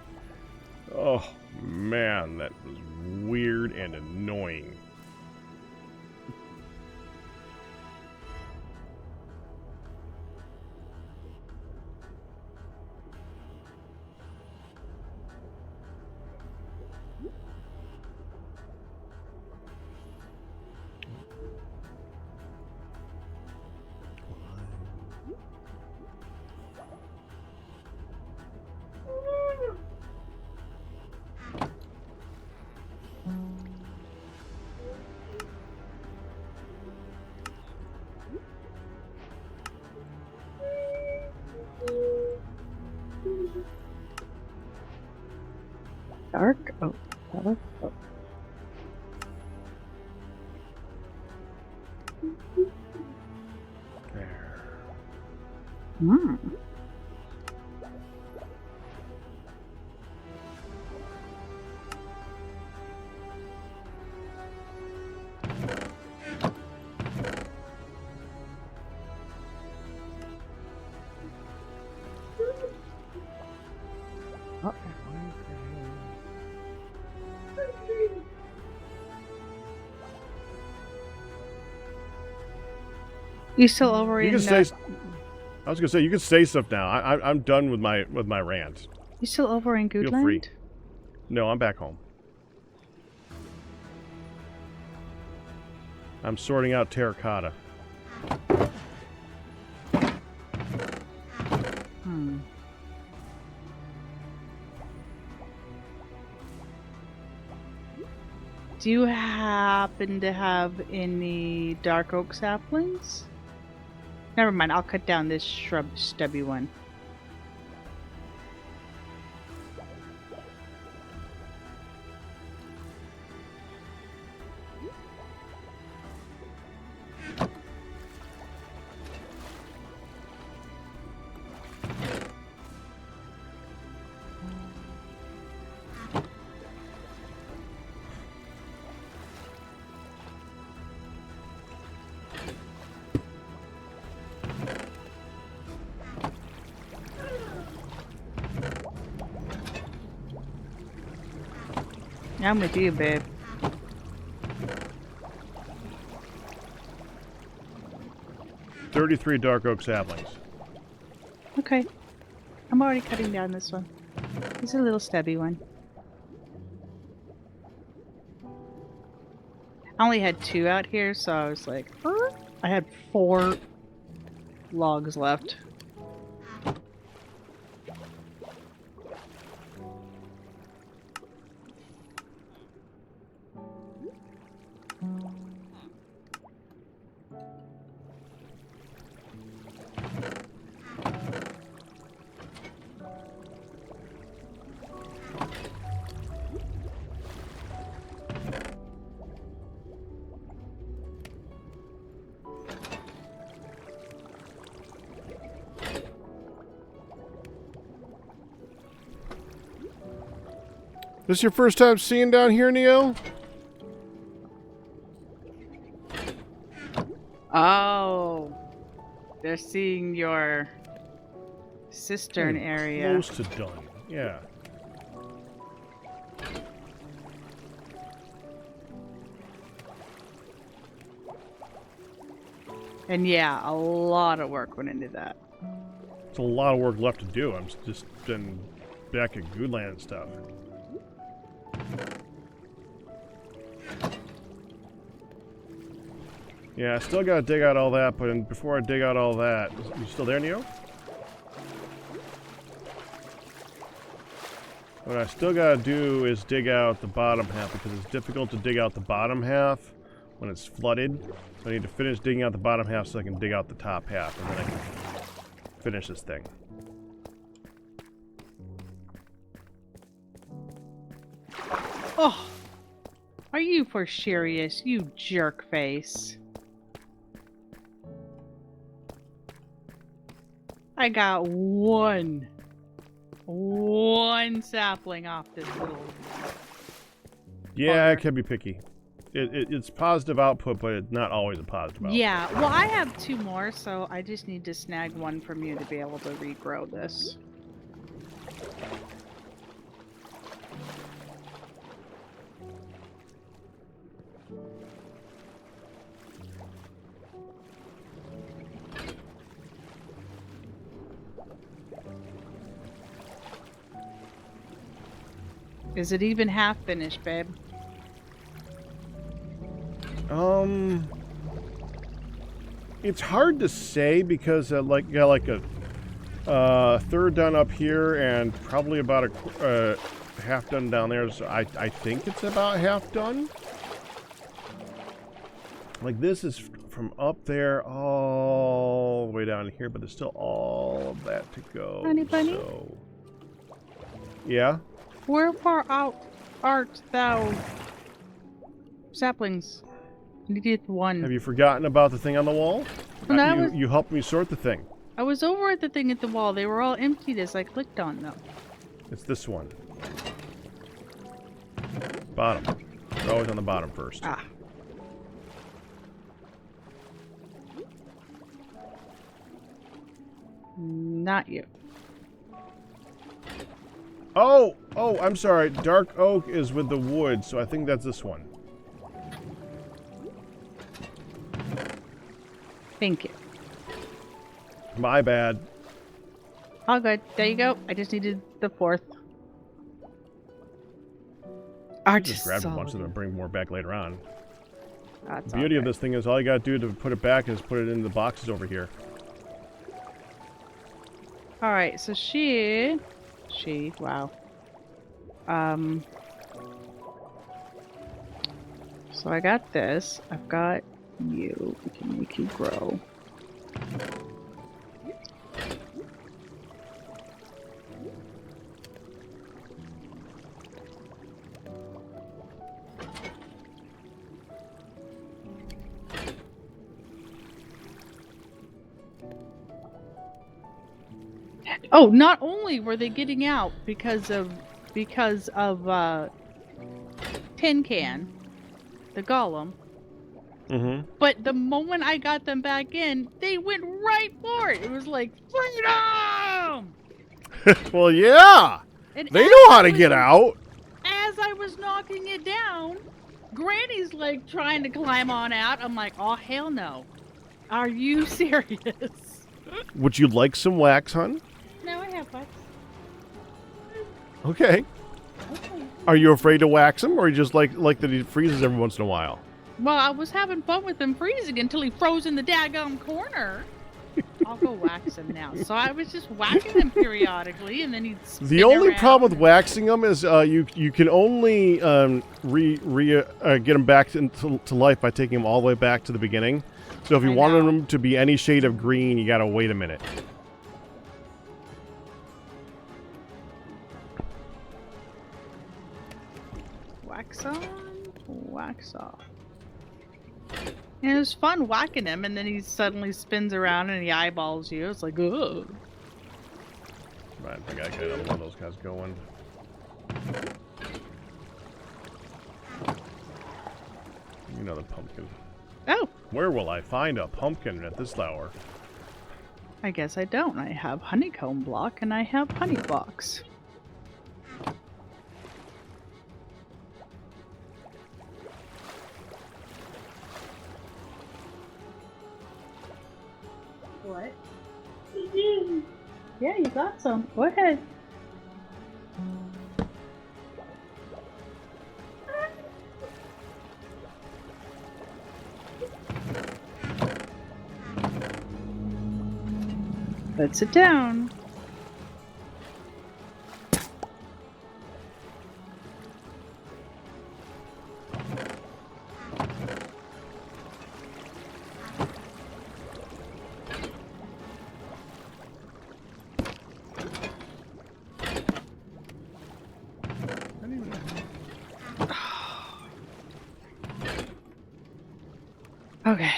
Oh man, that was weird and annoying. Dark oak. Dark oak. There. Hmm. You still over You in? can say. I was gonna say you can say stuff now. I'm done with my rant. You still over in Feel Goodland? free. No, I'm back home. I'm sorting out terracotta. Hmm. Do you happen to have any dark oak saplings? Never mind, I'll cut down this stubby one. I'm with you, babe. $33 dark oak saplings. Okay. I'm already cutting down this one. It's a little stubby one. I only had 2 out here, so I was like, I had 4 logs left. This your first time seeing down here, Neo? Oh. They're seeing your cistern area. Close to done. Yeah. And yeah, a lot of work went into that. It's a lot of work left to do. I'm just been back at Goodland and stuff. Yeah, I still gotta dig out all that, but before I dig out all that... You still there, Neo? What I still gotta do is dig out the bottom half, because it's difficult to dig out the bottom half when it's flooded. So I need to finish digging out the bottom half so I can dig out the top half, and then I can finish this thing. Oh! Are you for serious, you jerk face? I got one sapling off this little... Yeah, bugger. it can be picky. It's positive output, but it's not always a positive output. Yeah, well I have 2 more, so I just need to snag one from you to be able to regrow this. Is it even half finished, babe? It's hard to say because like a third done up here and probably about a half done down there. So I think it's about half done. Like this is from up there all the way down here, but there's still all of that to go. Honey bunny? So, yeah. Wherefore art thou, saplings? Needed 1. Have you forgotten about the thing on the wall? No, You helped me sort the thing. I was over at the thing at the wall. They were all emptied as I clicked on them. It's this one. Bottom. It's always on the bottom first. Ah. Not you. Oh, I'm sorry. Dark oak is with the wood, so I think that's this one. Thank you. My bad. All good. There you go. I just needed the 4th. Just grabbed a bunch of them and bring more back later on. That's The beauty of this thing is all you gotta do to put it back is put it in the boxes over here. Alright, so wow. So I got this. I've got you. We can make you grow. Oh, not only were they getting out because of Tin Can, the golem, but the moment I got them back in, they went right for it. It was like freedom. Well, yeah. And They know how to get out. as I was knocking it down, Granny's like trying to climb on out. I'm like, oh, hell no. Are you serious? Would you like some wax, hon? No, I have wax. Okay. Okay. Are you afraid to wax him, or you just like that he freezes every once in a while? Well, I was having fun with him freezing until he froze in the daggum corner. I'll go wax him now. So I was just whacking him periodically, and then he'd spin The only around. problem with waxing them is you can only get them back to life by taking them all the way back to the beginning. So if you wanted them to be any shade of green, you gotta wait a minute. Wax on, wax off. And it was fun whacking him, and then he suddenly spins around and he eyeballs you. It's like, ugh. Right, I think I got another one of those guys going. Another pumpkin. Oh! Where will I find a pumpkin at this hour? I guess I don't. I have honeycomb block and I have honey box. What? Yeah, you got some. Go ahead. Let's sit down. Okay.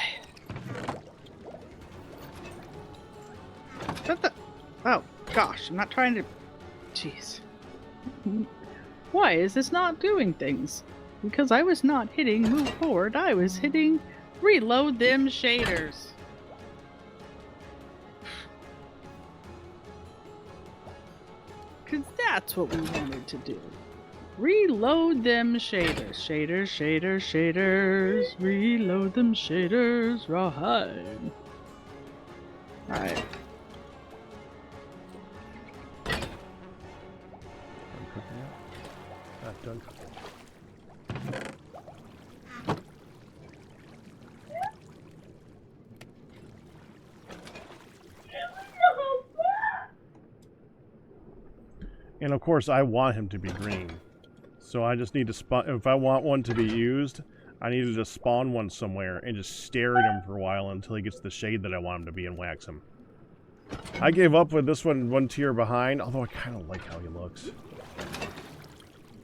What the? Oh, gosh, I'm not trying to... Jeez. Why is this not doing things? Because I was not hitting move forward, I was hitting reload them shaders. Because that's what we wanted to do. Reload them shaders. Shaders, shaders, shaders. Reload them shaders. Rawhide. Alright. Done. And of course, I want him to be green. So I just need to spawn. If I want one to be used, I need to just spawn one somewhere and just stare at him for a while until he gets the shade that I want him to be and wax him. I gave up with this one tier behind, although I kind of like how he looks.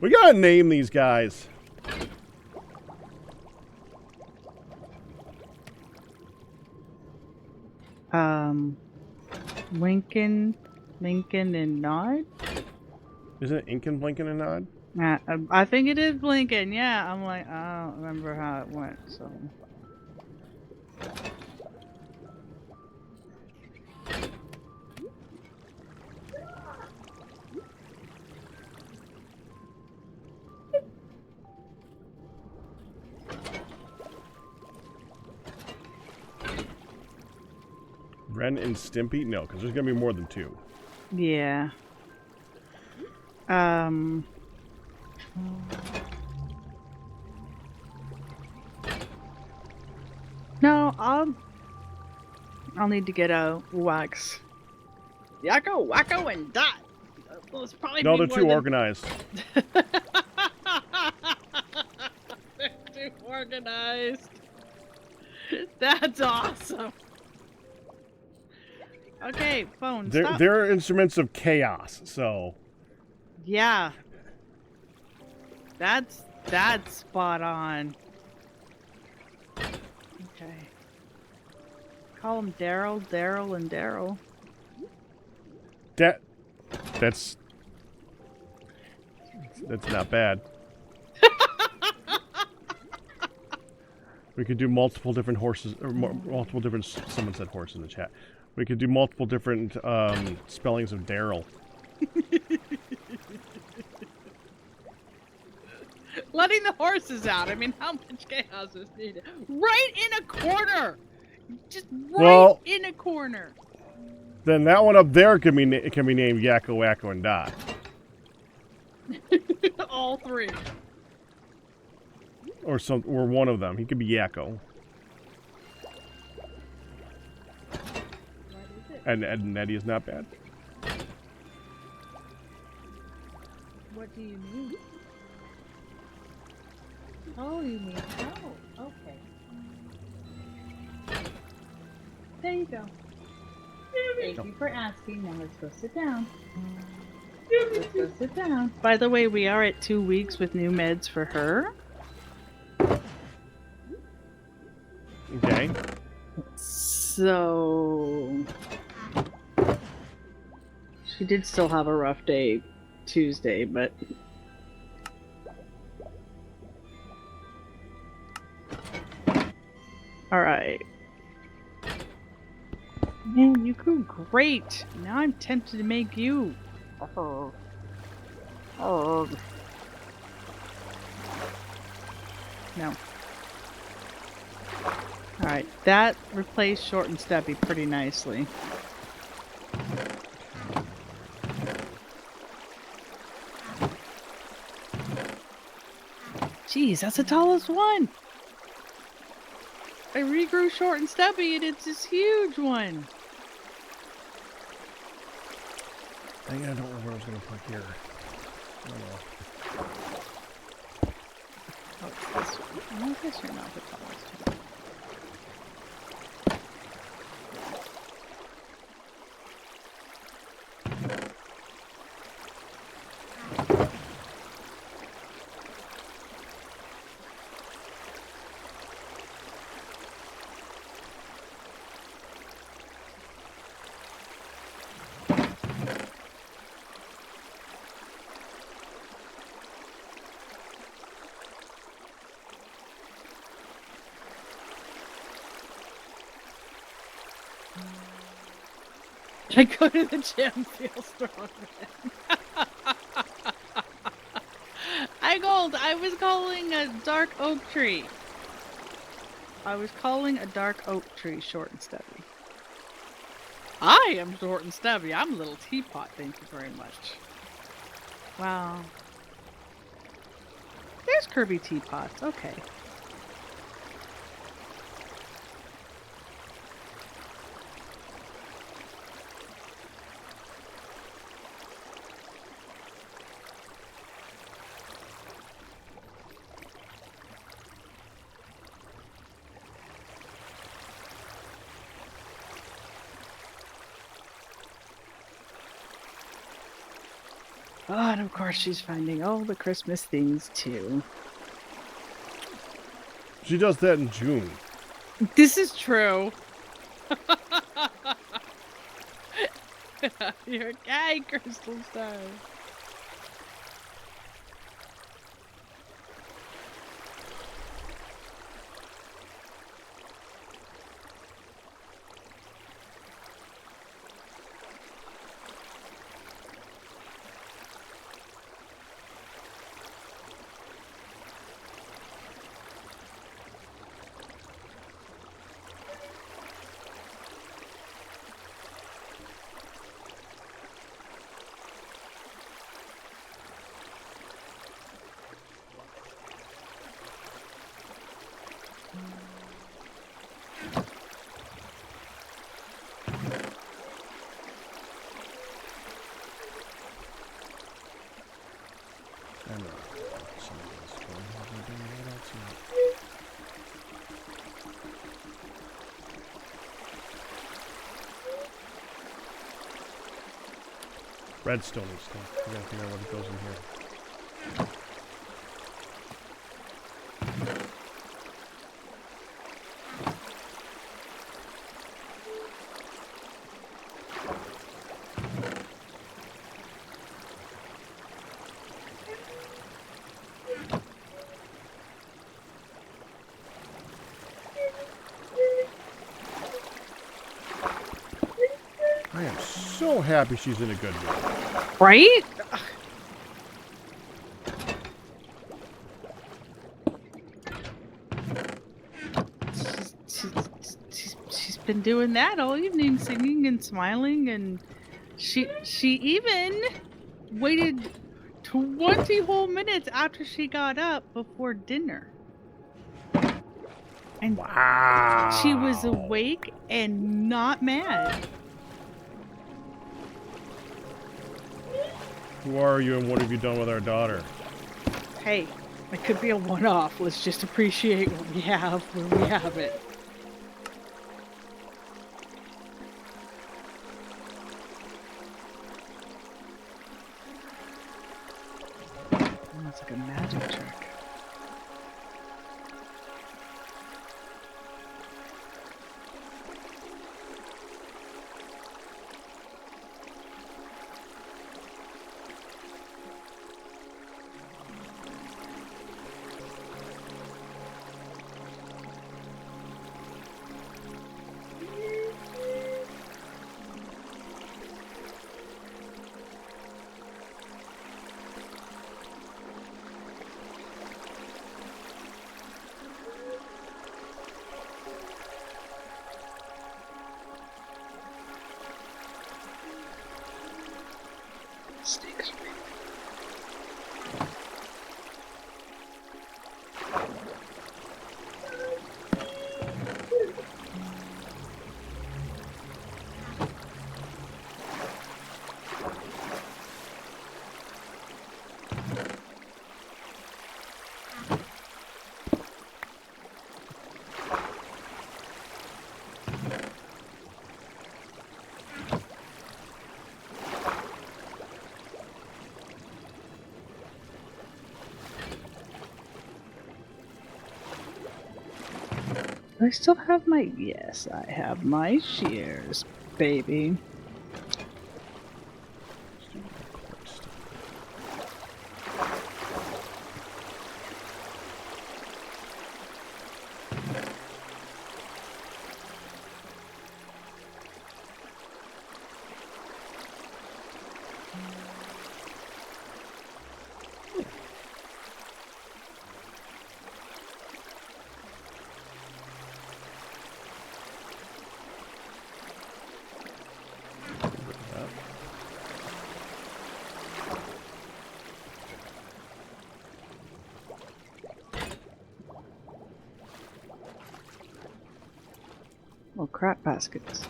We gotta name these guys. Lincoln, and Nod? Isn't it Inkin, Blinkin, and Nod? I think it is Blinken, yeah. I'm like, I don't remember how it went, so. Ren and Stimpy? No, because there's gonna be more than two. Yeah. No, I'll need to get a wax. Yakko, Wacko, and Dot. Those probably No, be they're more too than... organized. They're too organized. That's awesome. Okay, phone, stop. They're instruments of chaos, so... Yeah. That's spot on. Okay. Call them Daryl, and Daryl. That's not bad. We could do multiple different horses, or multiple different... Someone said horse in the chat. We could do multiple different spellings of Daryl. letting the horses out. I mean, how much chaos is needed? Right in a corner. Just right in a corner. Then that one up there can be named Yakko, Wacko, and Dot. All three. Or one of them. He could be Yakko. And Nettie is not bad. What do you mean? Oh, you mean okay. There you go. Thank you for asking. Now let's go sit down. Let's go sit down. By the way, we are at 2 weeks with new meds for her. Okay. So she did still have a rough day Tuesday, but all right. Man, you grew great. Now I'm tempted to make you. Oh. No. Alright, that replaced Short and Stubby pretty nicely. Jeez, that's the tallest one! I regrew Short and Stubby and it's this huge one! I don't know what I was going to put here. Oh, it's this one. I guess you're not the tallest one. I go to the gym, feel strong. I was calling a dark oak tree. Short and Stubby. I am Short and Stubby. I'm a little teapot, thank you very much. Wow. There's Kirby teapots, okay. Oh, and of course she's finding all the Christmas things too. She does that in June. This is true. You're a guy, Crystal Star. Redstone and stuff. I gotta figure out what goes in here. I am so happy she's in a good mood. Right? been doing that all evening, singing and smiling, and she even waited 20 whole minutes after she got up before dinner. And Wow. she was awake and not mad. Who are you and what have you done with our daughter? Hey, it could be a one-off. Let's just appreciate what we have when we have it. That's like a magic trick. Snakes. I still have my... Yes, I have my shears, baby. Oh, crap baskets.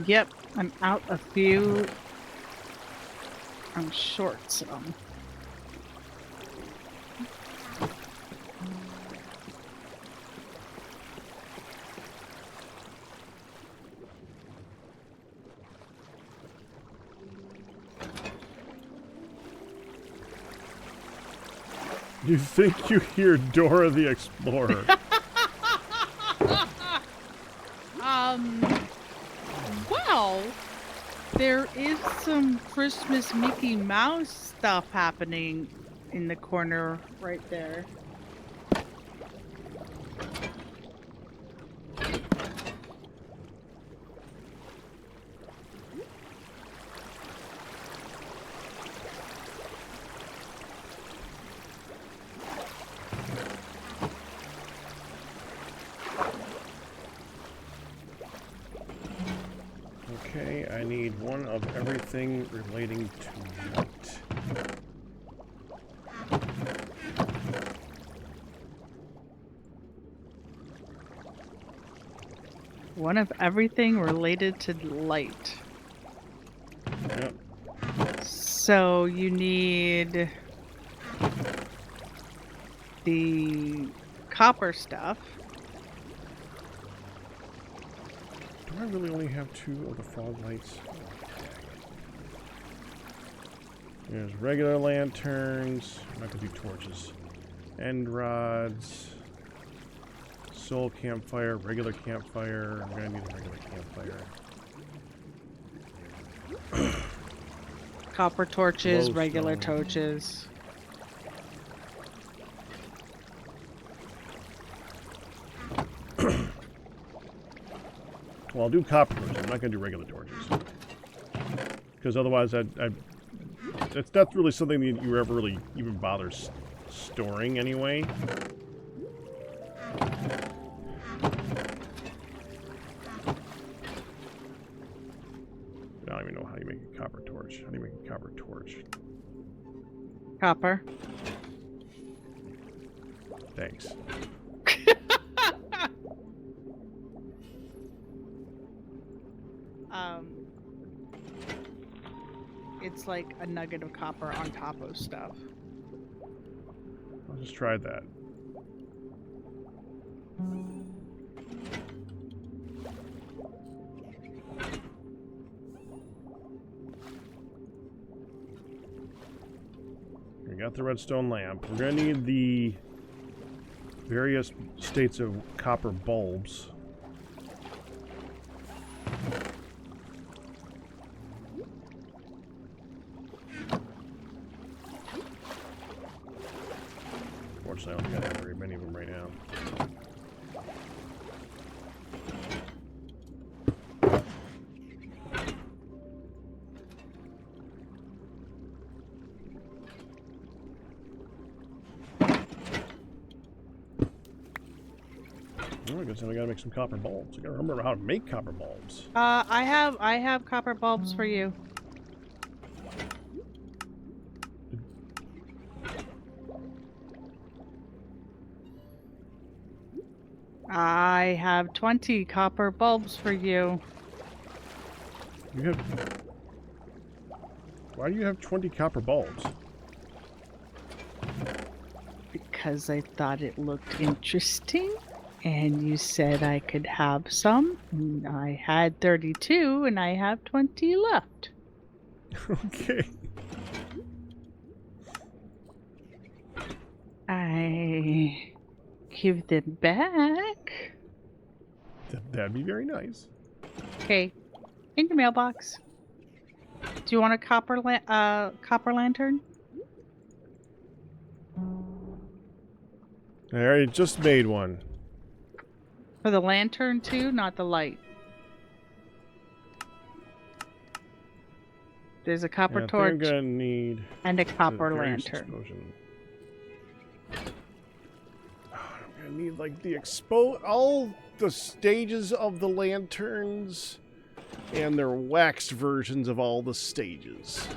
Yep, I'm out a few. I'm short some. You think you hear Dora the Explorer? Well, there is some Christmas Mickey Mouse stuff happening in the corner right there. Okay, I need one of everything relating to what? One of everything related to light. Yep. So you need the copper stuff. Do I really only have 2 of the frog lights? There's regular lanterns. Not gonna be torches. End rods. Soul campfire. Regular campfire. I'm gonna need a regular campfire. Copper torches, Glowstone. regular torches. Well, I'll do copper torches. I'm not gonna do regular torches. Because otherwise, that's really something that you ever really even bother storing anyway. I don't even know how you make a copper torch. How do you make a copper torch? Copper. Thanks. It's like a nugget of copper on top of stuff. I'll just try that. We got the redstone lamp. We're gonna need the various states of copper bulbs. Unfortunately, I don't think I have very many of them right now. Oh, I guess I gotta make some copper bulbs. I gotta remember how to make copper bulbs. I have copper bulbs for you. I have 20 copper bulbs for you. You have... Why do you have 20 copper bulbs? Because I thought it looked interesting. And you said I could have some. And I had 32 and I have 20 left. Okay. I give them back. That'd be very nice. Okay. In your mailbox. Do you want a copper lantern? I already just made one. For the lantern too, not the light. There's a copper I think torch I'm gonna need and a the copper various lantern. explosion. Oh, I'm gonna need like the all the stages of the lanterns and their waxed versions of all the stages.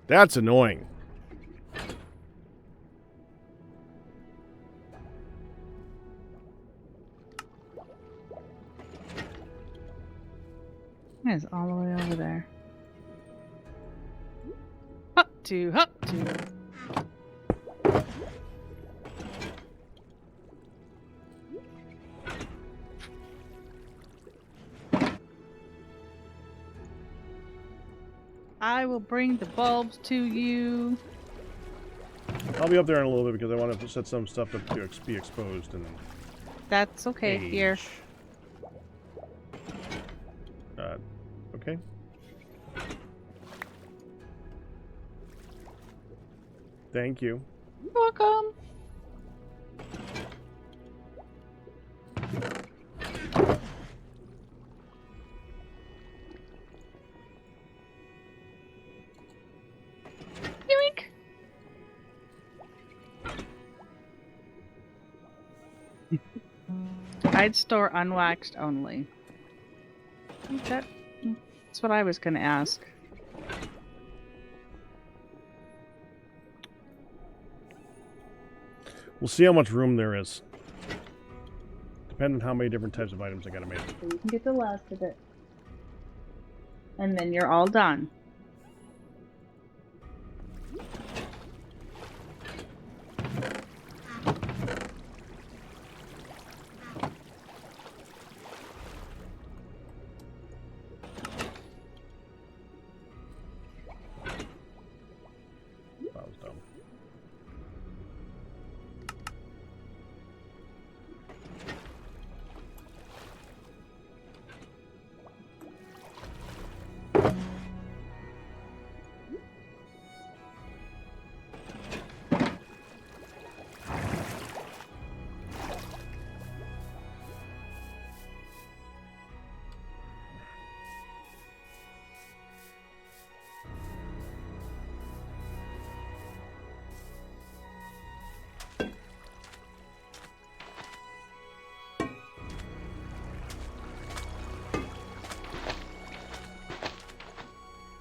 That's annoying. It's all the way over there. Hop to, hop to. I will bring the bulbs to you. I'll be up there in a little bit because I want to set some stuff to be exposed and That's okay. Here. age. Okay. Thank you. You're welcome. Yoink. I'd store unwaxed only. That's what I was gonna ask. We'll see how much room there is. Depending on how many different types of items I gotta make. So you can get the last of it. And then you're all done. That was dumb.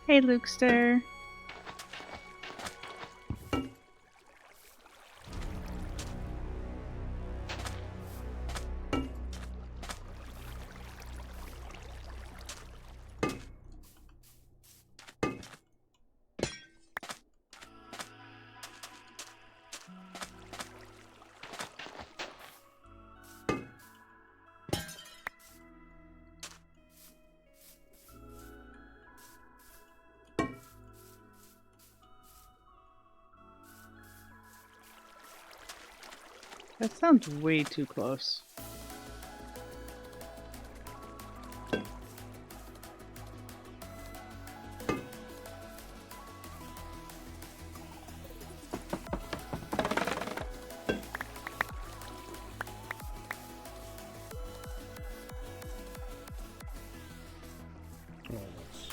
Hey, Lukester. That sounds way too close. Oh, that's...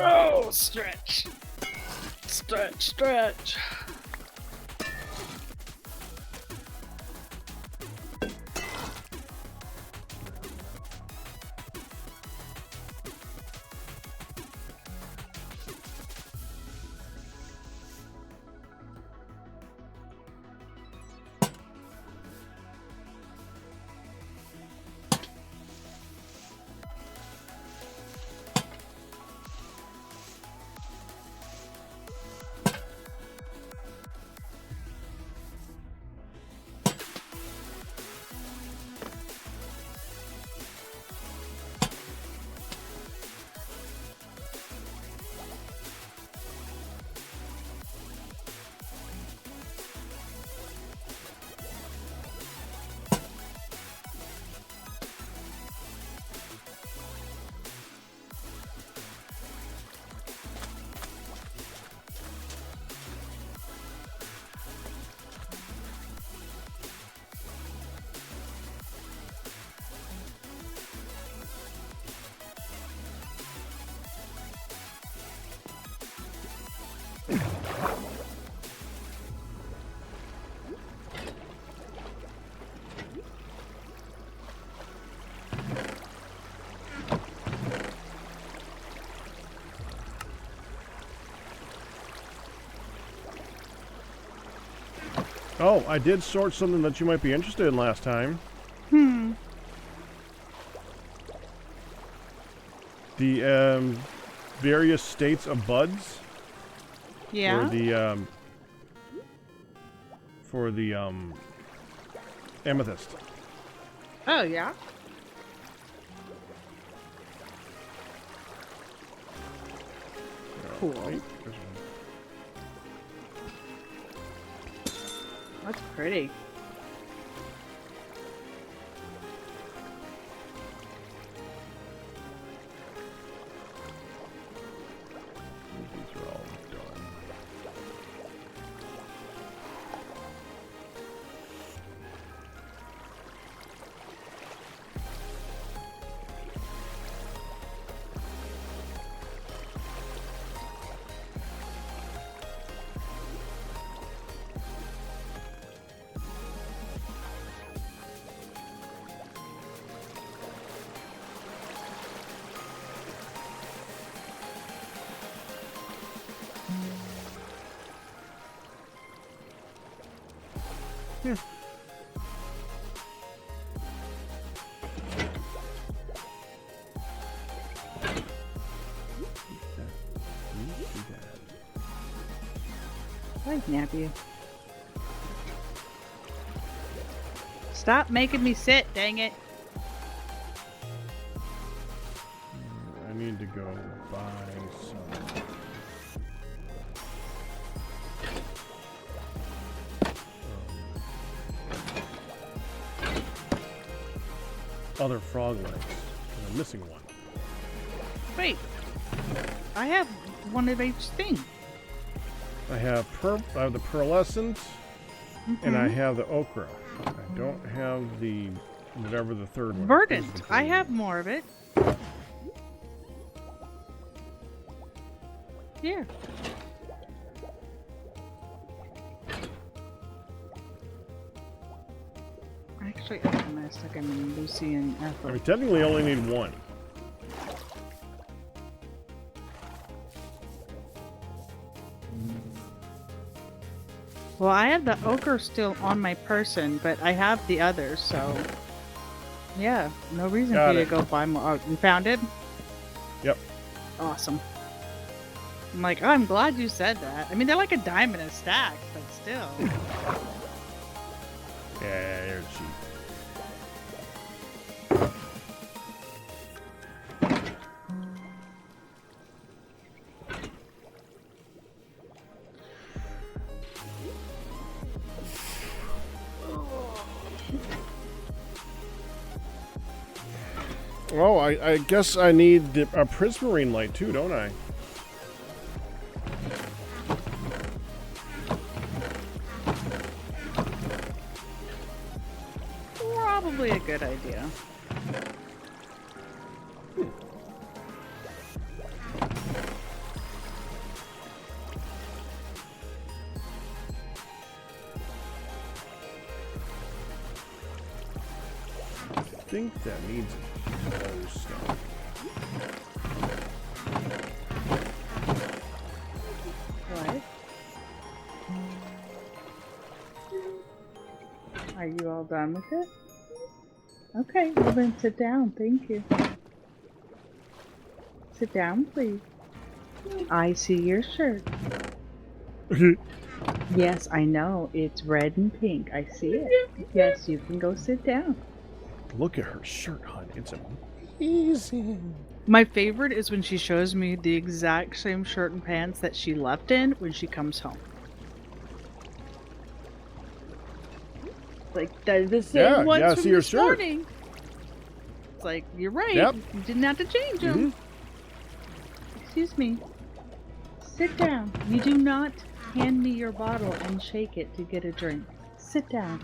Oh, stretch. Stretch, stretch. Oh, I did sort something that you might be interested in last time. The various states of buds. Yeah. For the amethyst. Oh yeah. Cool. Wait, That's pretty. these are all done. Yeah. I nab you. Stop making me sit, dang it. I need to go buy some. Other frog legs. I'm missing one. Wait. I have one of each thing. I have the pearlescent, and I have the okra. I don't have the whatever the third one. Verdant. I have more of it. Here. Actually, I'm gonna stick in Lucy and I Ethel. mean, technically, I only need one. Well, I have the ochre still on my person, but I have the others, so yeah, no reason Got for you it. to go buy more. Oh, you found it? Yep. Awesome. I'm like, oh, I'm glad you said that. I mean, they're like a diamond a stack, but still. Yeah, you're cheap. Oh, I guess I need a prismarine light too, don't I? Probably a good idea. I think that needs more stuff. What? Are you all done with it? Okay, well then sit down. Thank you. Sit down, please. I see your shirt. Yes, I know. It's red and pink. I see it. Yes, you can go sit down. Look at her shirt, hon. It's amazing. My favorite is when she shows me the exact same shirt and pants that she left in when she comes home. Like, that is the same ones yeah, I from see your this shirt. morning. It's like, you're right. Yep. You didn't have to change them. Excuse me. Sit down. You do not hand me your bottle and shake it to get a drink. Sit down.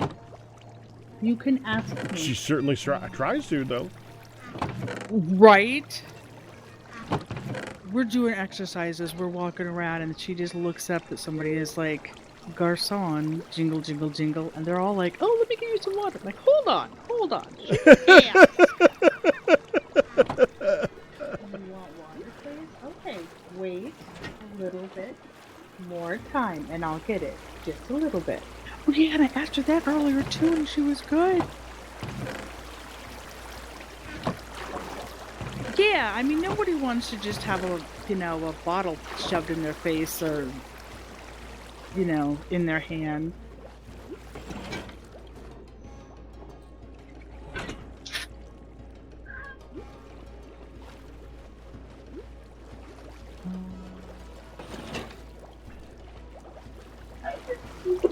You can ask me. She certainly tries to, though. Right? We're doing exercises, we're walking around, and she just looks up at somebody and is like, Garcon, jingle, jingle, jingle, and they're all like, oh, let me get you some water. I'm like, hold on. Yeah. You want water, please? Okay, wait a little bit more time, and I'll get it. Just a little bit. Oh, yeah, and I asked her that earlier too, and she was good. Yeah, I mean, nobody wants to just have a bottle shoved in their face or, in their hand. Go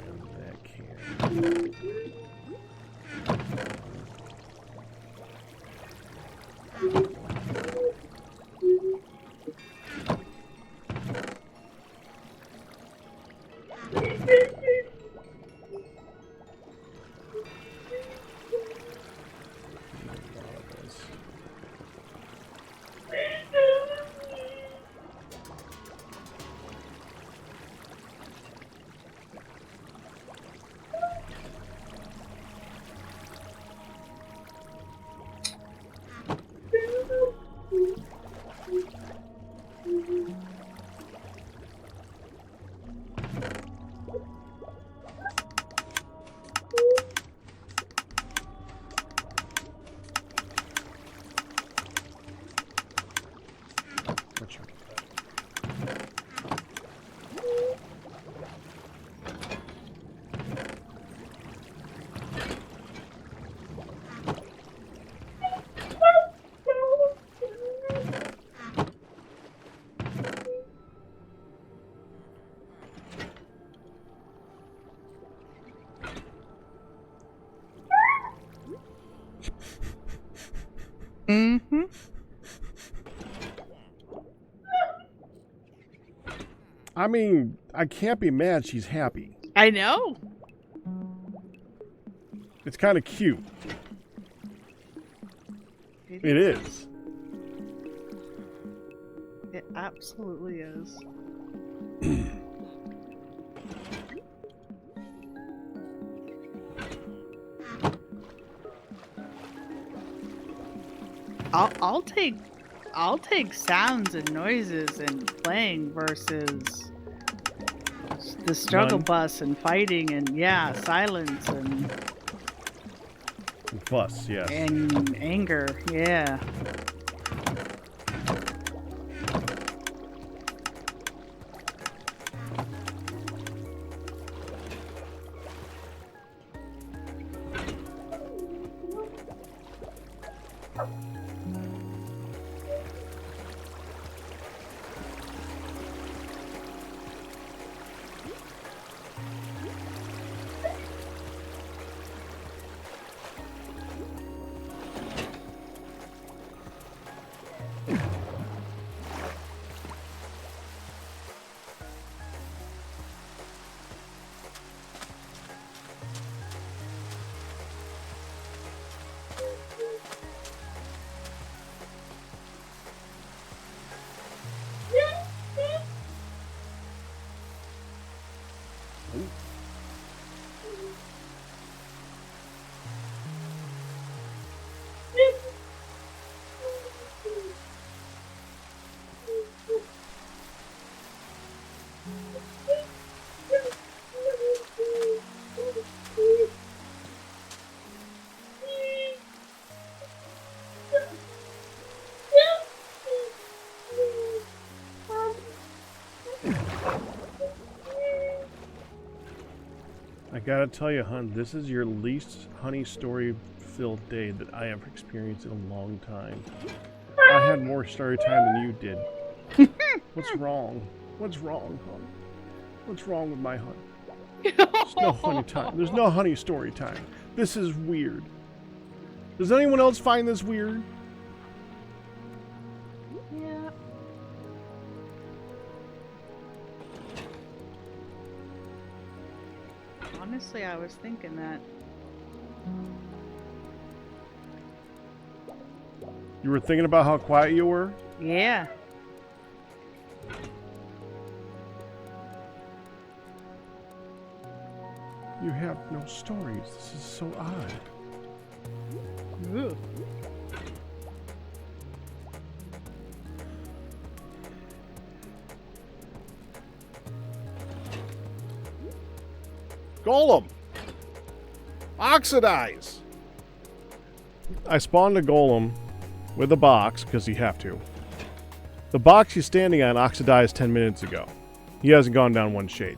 in that can. Mm-hmm. I mean, I can't be mad she's happy. I know. It's kind of cute. It is. It absolutely is. I'll take sounds and noises and playing versus the struggle None. bus and fighting and silence and Fuss, yes. and anger. Yeah. I gotta tell you, hun, this is your least honey story-filled day that I have experienced in a long time. I had more story time than you did. What's wrong? What's wrong, hun? What's wrong with my hun? There's no honey time. There's no honey story time. This is weird. Does anyone else find this weird? Yeah. Honestly, I was thinking that. You were thinking about how quiet you were? Yeah. You have no stories. This is so odd. Ooh. Golem! Oxidize! I spawned a golem with a box, because you have to. The box he's standing on oxidized 10 minutes ago. He hasn't gone down one shade.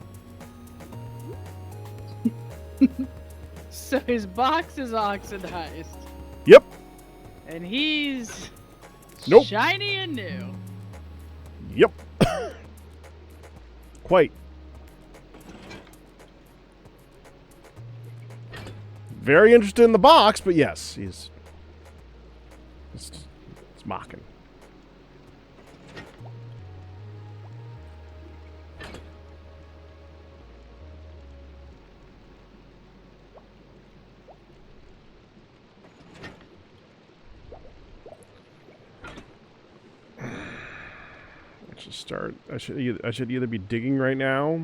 So his box is oxidized. Yep. And he's Nope. shiny and new. Yep. Quite. Very interested in the box, but yes, he's... It's mocking. I should either be digging right now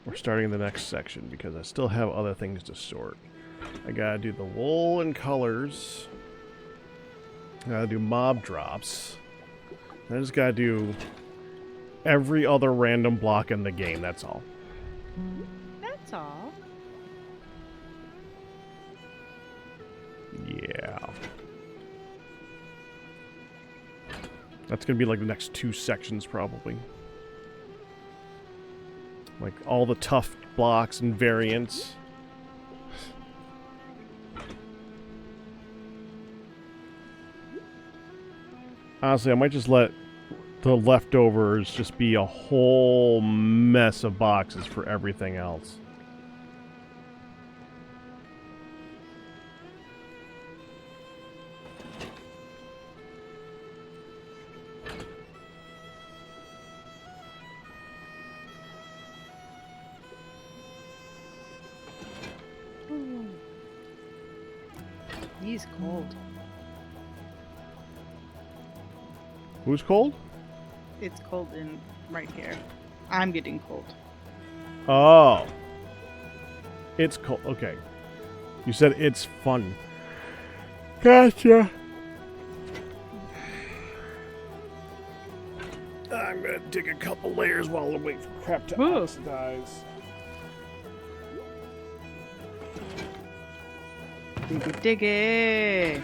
or starting the next section because I still have other things to sort. I gotta do the wool and colors. I gotta do mob drops. I just gotta do every other random block in the game, that's all. That's all. Yeah. That's gonna be like the next 2 sections, probably. Like all the tough blocks and variants. Honestly, I might just let the leftovers just be a whole mess of boxes for everything else. He's cold. Who's cold? It's cold in right here. I'm getting cold. Oh. It's cold. Okay. You said it's fun. Gotcha. I'm gonna dig a couple layers while I wait for crap to oxidize. Diggy.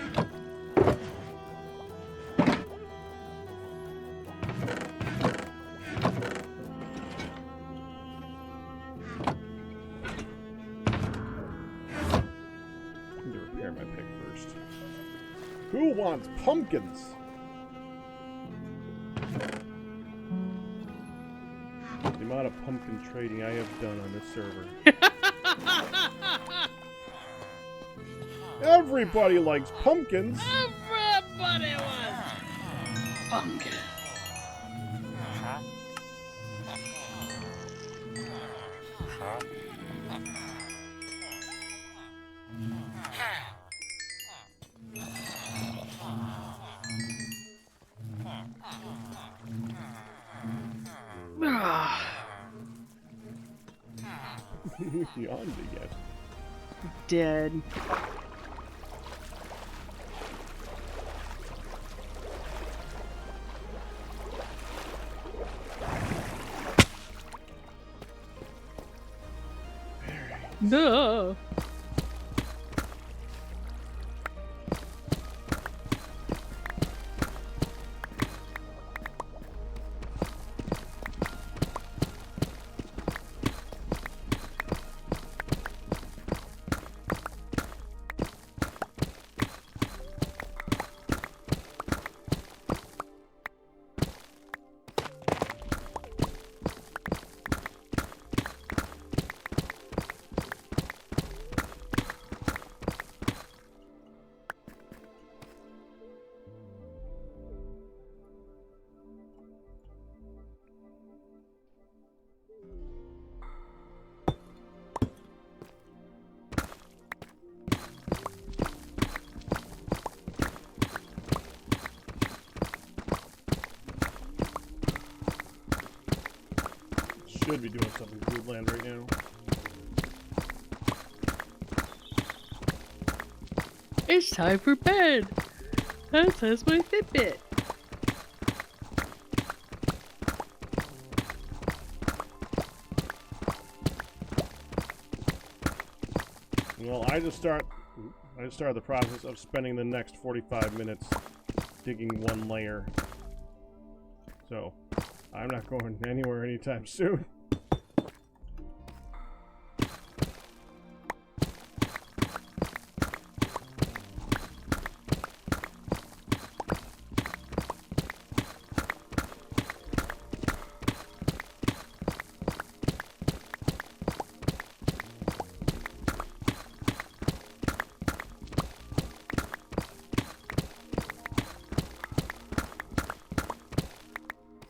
Who wants pumpkins? The amount of pumpkin trading I have done on this server. Everybody likes pumpkins. Everybody wants pumpkin. Yawned again. Dead. No. Should be doing something good land right now. It's time for bed. That says my Fitbit. I just started the process of spending the next 45 minutes digging one layer. So, I'm not going anywhere anytime soon.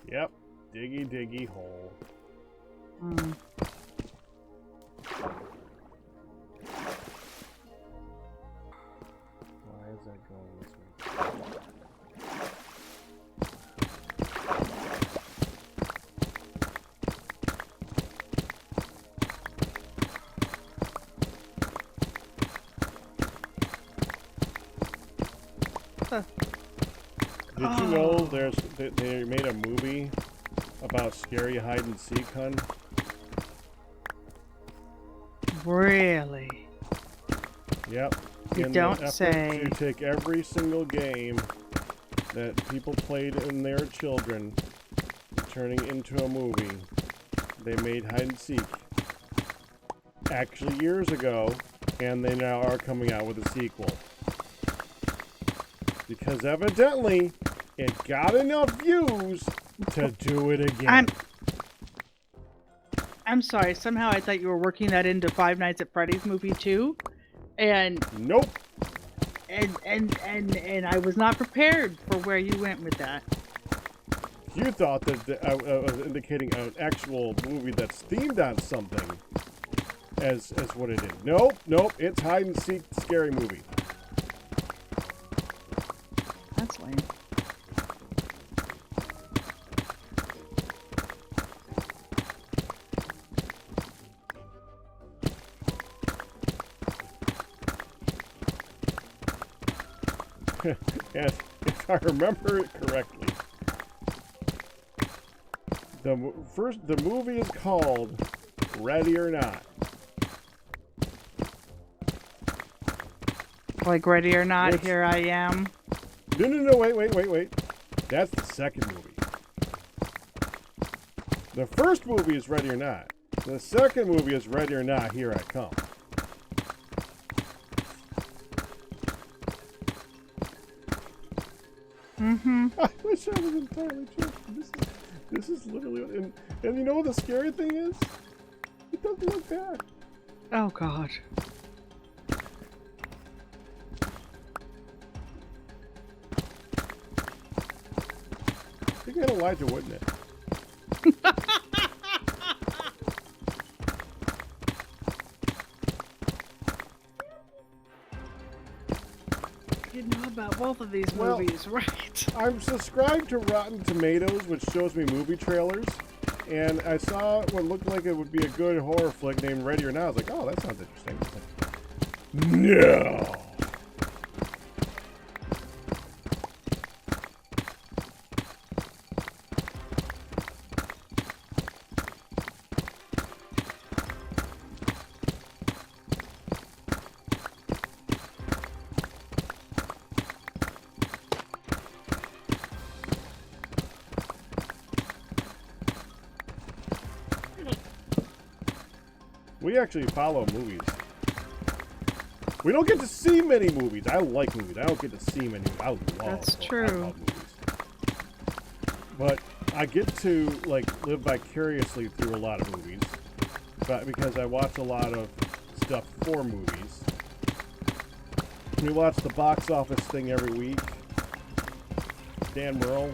Yep, diggy diggy hole. Why is that going this way? Did you know they made a movie about scary hide and seek, hun? Really? Yep. You don't say. To take every single game that people played in their children, turning into a movie, they made hide and seek. Actually, years ago, and they now are coming out with a sequel. Because evidently, it got enough views to do it again. I'm sorry. Somehow I thought you were working that into Five Nights at Freddy's movie too, and nope. And I was not prepared for where you went with that. You thought that I was indicating an actual movie that's themed on something as what it is. Nope. It's hide and seek scary movie. That's lame. And if I remember it correctly, the movie is called Ready or Not. Like Ready or Not, Here I Am. No, wait. That's the second movie. The first movie is Ready or Not. The second movie is Ready or Not, Here I Come. I wish I was entirely true. This is literally, and you know what the scary thing is? It doesn't look bad. Oh God. You got Elijah, wouldn't it? You know about both of these movies, right? I'm subscribed to Rotten Tomatoes, which shows me movie trailers, and I saw what looked like it would be a good horror flick named Ready or Not. I was like, oh, that sounds interesting. No! We actually follow movies. We don't get to see many movies. I like movies. I don't get to see many. I love movies. But I get to live vicariously through a lot of movies, but because I watch a lot of stuff for movies. We watch the box office thing every week. Dan Merle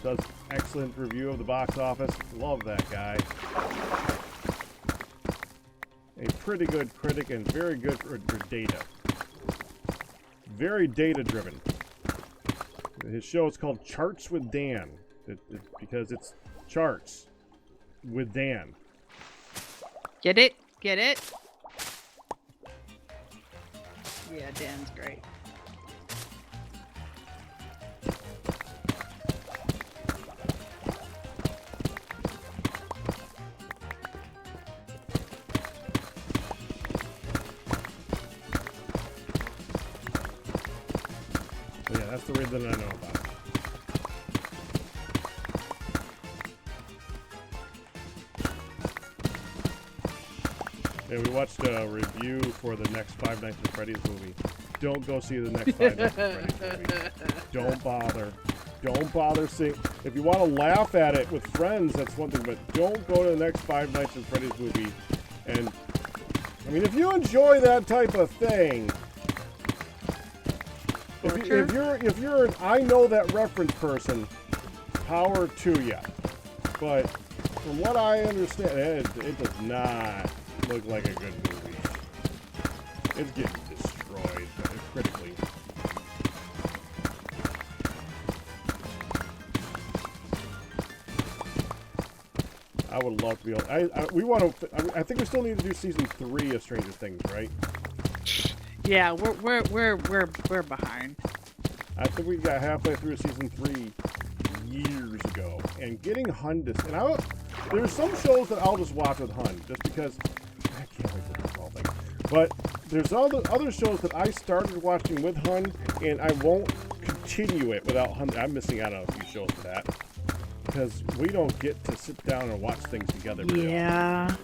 does excellent review of the box office. Love that guy. A pretty good critic and very good for data. Very data-driven. His show is called Charts with Dan, because it's charts with Dan. Get it? Get it? Yeah, Dan's great. That's the reason I know about it. Yeah, we watched a review for the next Five Nights at Freddy's movie. Don't go see the next Five Nights at Freddy's movie. Don't bother. Don't bother seeing. If you want to laugh at it with friends, that's one thing, but don't go to the next Five Nights at Freddy's movie. And I mean, if you enjoy that type of thing, if you're an I know that reference person, power to you. But from what I understand, it does not look like a good movie. It's getting destroyed critically. I would love to be able. We want to. I think we still need to do season 3 of Stranger Things, right? Yeah, we're behind. I think we got halfway through season 3 years ago, and getting Hun to. And there's some shows that I'll just watch with Hun, just because I can't wait for this whole thing. But there's other shows that I started watching with Hun, and I won't continue it without Hun. I'm missing out on a few shows for that. Because we don't get to sit down and watch things together. Yeah.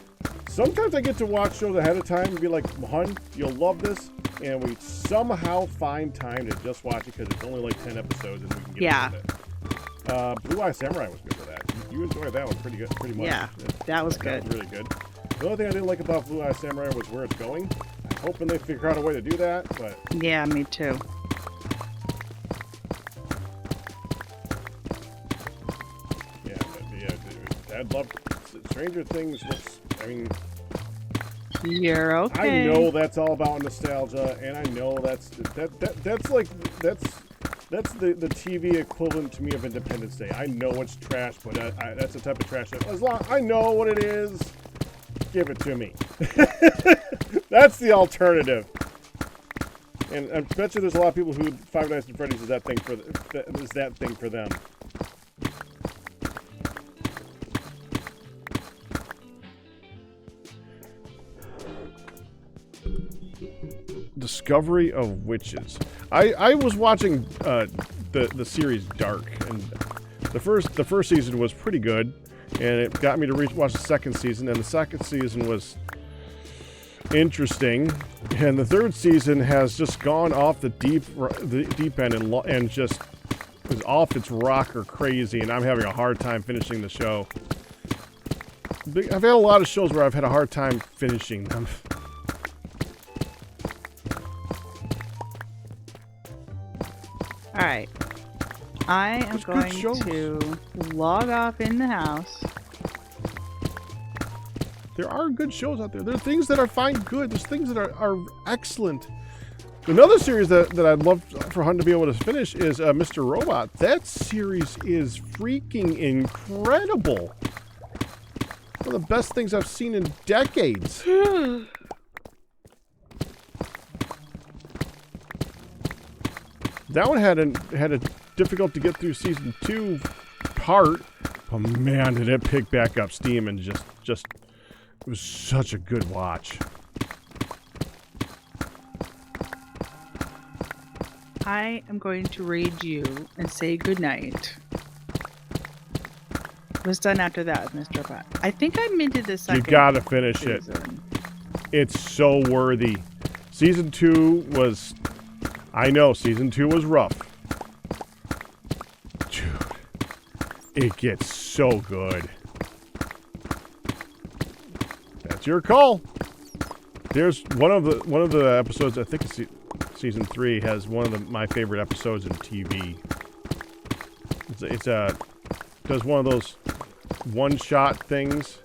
Sometimes I get to watch shows ahead of time and be like, Hun, you'll love this. And we somehow find time to just watch it because it's only like 10 episodes and we can get with it. Blue Eye Samurai was good for that. You enjoyed that one pretty much. Yeah, that was good. That was really good. The only thing I didn't like about Blue Eye Samurai was where it's going. I'm hoping they figure out a way to do that, but... Yeah, me too. I'd love Stranger Things looks. I mean, you're okay. I know that's all about nostalgia, and I know that's the TV equivalent to me of Independence Day. I know it's trash, but that's the type of trash that, as long I know what it is, give it to me. That's the alternative. And I bet you there's a lot of people who Five Nights at Freddy's is that thing for them. Discovery of Witches. I was watching the series Dark, and the first season was pretty good, and it got me to watch the second season, and the second season was interesting, and the third season has just gone off the deep end and just is off its rocker crazy, and I'm having a hard time finishing the show. I've had a lot of shows where I've had a hard time finishing them. Alright. I am going to log off in the house. There are good shows out there. There are things that are fine good. There's things that are excellent. Another series that I'd love for Hun to be able to finish is Mr. Robot. That series is freaking incredible. One of the best things I've seen in decades. That one had a difficult to get through season 2 part, but man, did it pick back up steam and just it was such a good watch. I am going to raid you and say goodnight. What's done after that, Mr. Pat? I think I'm into the second. You gotta finish it. It's so worthy. Season 2 was. I know, season 2 was rough. Dude, it gets so good. That's your call. There's one of the episodes. I think it's season 3 has one of my favorite episodes in TV. Does one of those one-shot things.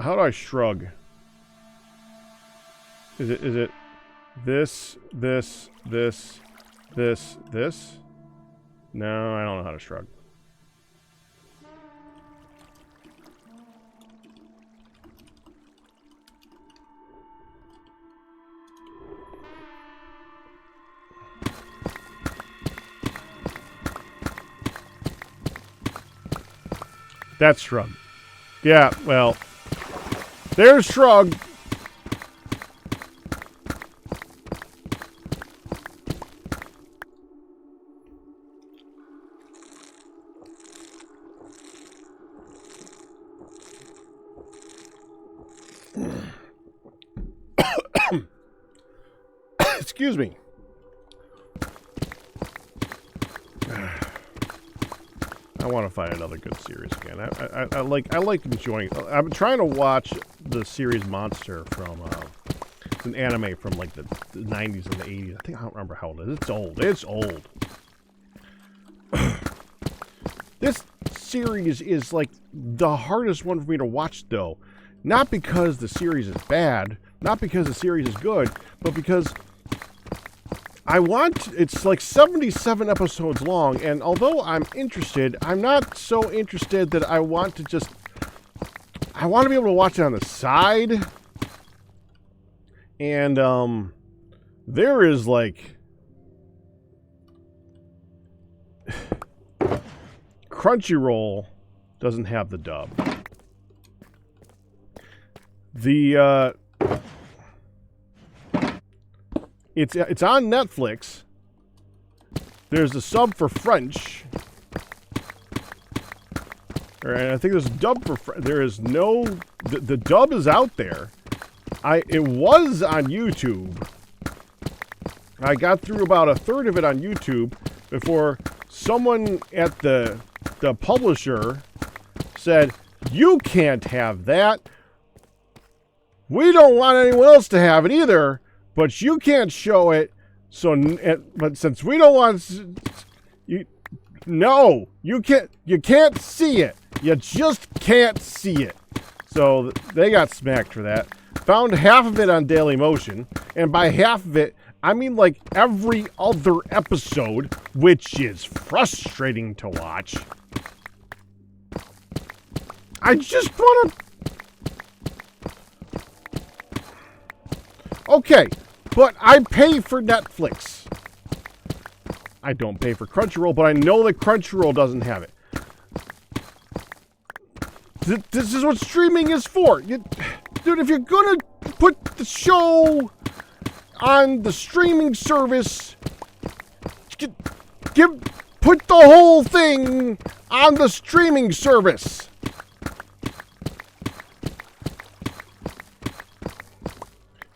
How do I shrug? Is it this? No, I don't know how to shrug. That's Shrug. Yeah, well, there's Shrug. Excuse me. I want to find another good series again. I like enjoying. I'm trying to watch the series Monster from it's an anime from like the 90s and the 80s. I don't remember how old it is. It's old. It's old. This series is like the hardest one for me to watch, though. Not because the series is bad, not because the series is good, but because it's like 77 episodes long, and although I'm interested, I'm not so interested that I want to be able to watch it on the side. And, there is like Crunchyroll doesn't have the dub. It's on Netflix. There's a sub for French. Alright, I think there's a dub for French. There is no... The dub is out there. It was on YouTube. I got through about a third of it on YouTube before someone at the publisher said, "You can't have that. We don't want anyone else to have it either, but you can't show it. So, but since we don't want you can't see it. You just can't see it." So they got smacked for that. Found half of it on Dailymotion, and by half of it, I mean like every other episode, which is frustrating to watch. I just want to... Okay, but I pay for Netflix. I don't pay for Crunchyroll, but I know that Crunchyroll doesn't have it. This is what streaming is for. Dude, if you're gonna put the show on the streaming service, put the whole thing on the streaming service.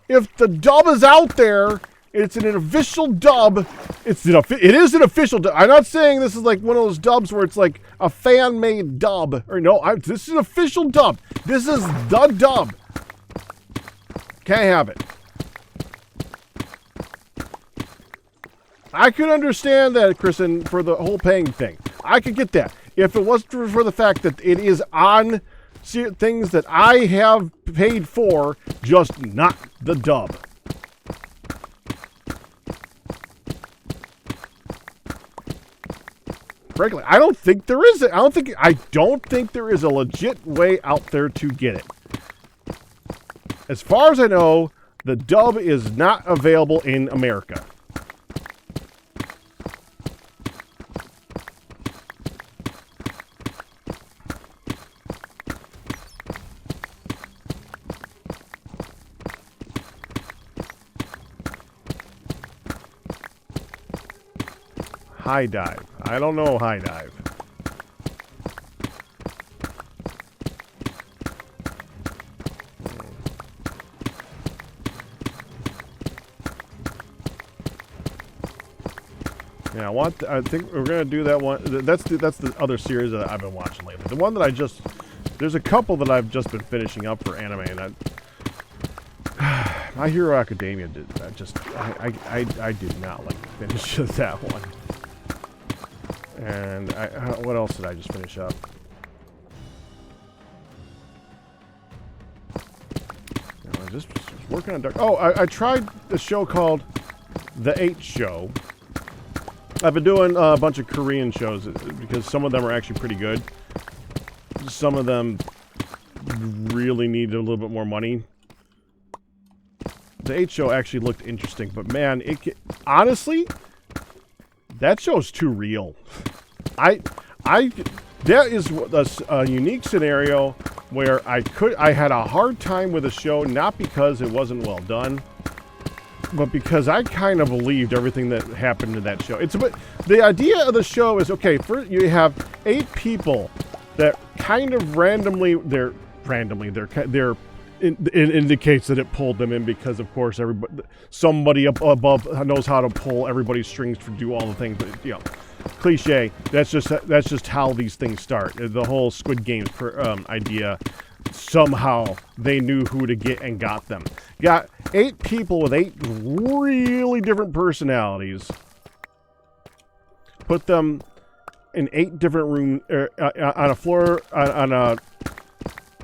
If the dub is out there, it's an official dub. It is an official dub. I'm not saying this is like one of those dubs where it's like a fan-made dub. Or no, this is an official dub. This is the dub. Can't have it. I could understand that, Kristen, for the whole paying thing. I could get that. If it wasn't for the fact that it is on things that I have paid for, just not the dub. Frankly, I don't think there is. I don't think there is a legit way out there to get it. As far as I know, the dub is not available in America. High Dive. I don't know High Dive. Yeah, I think we're gonna do that one. That's the other series that I've been watching lately. The one that there's a couple that I've just been finishing up for anime, and My Hero Academia did. I did not like the finish of that one. And what else did I just finish up? I was just working on Dark. Oh, I tried a show called The 8 Show. I've been doing a bunch of Korean shows because some of them are actually pretty good. Some of them really need a little bit more money. The 8 Show actually looked interesting, but man, honestly, that show's too real. that is a unique scenario where I had a hard time with a show, not because it wasn't well done, but because I kind of believed everything that happened in that show. The idea of the show is, okay, first you have 8 people that kind of it indicates that it pulled them in because, of course, somebody up above knows how to pull everybody's strings to do all the things. But, you know, cliche. That's just how these things start. The whole Squid Games idea. Somehow they knew who to get and got them. Got 8 people with 8 really different personalities. Put them in 8 different rooms on a floor on a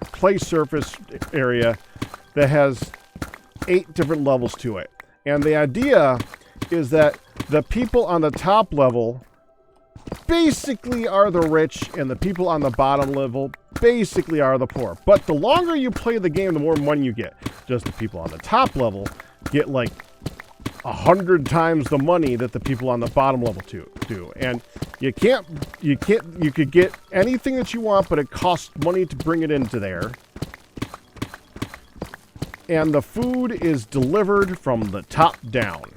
play surface area that has 8 different levels to it. And the idea is that the people on the top level basically are the rich, and the people on the bottom level basically are the poor. But the longer you play the game, the more money you get. Just the people on the top level get like 100 times the money that the people on the bottom level do. And you could get anything that you want, but it costs money to bring it into there. And the food is delivered from the top down.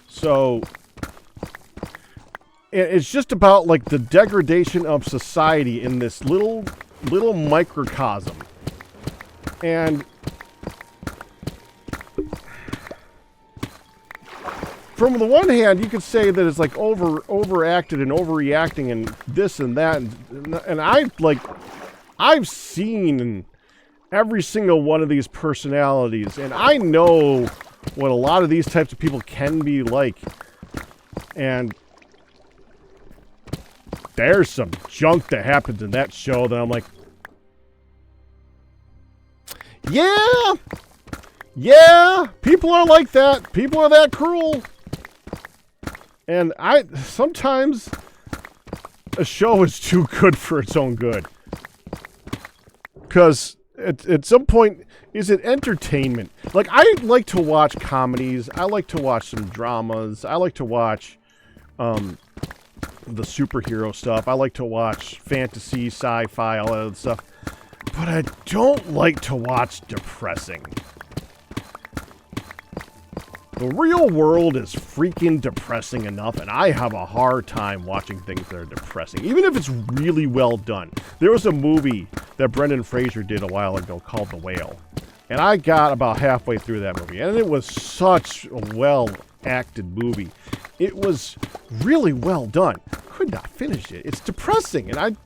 So it's just about like the degradation of society in this little microcosm. And from the one hand, you could say that it's like overacted and overreacting and this and that, and I've seen every single one of these personalities, and I know what a lot of these types of people can be like. And there's some junk that happens in that show that I'm like, yeah, people are like that. People are that cruel. And sometimes a show is too good for its own good. Because at some point, is it entertainment? Like, I like to watch comedies. I like to watch some dramas. I like to watch the superhero stuff. I like to watch fantasy, sci-fi, all that other stuff. But I don't like to watch depressing. The real world is freaking depressing enough, and I have a hard time watching things that are depressing, even if it's really well done. There was a movie that Brendan Fraser did a while ago called The Whale, and I got about halfway through that movie, and it was such a well-acted movie. It was really well done. Could not finish it. It's depressing, and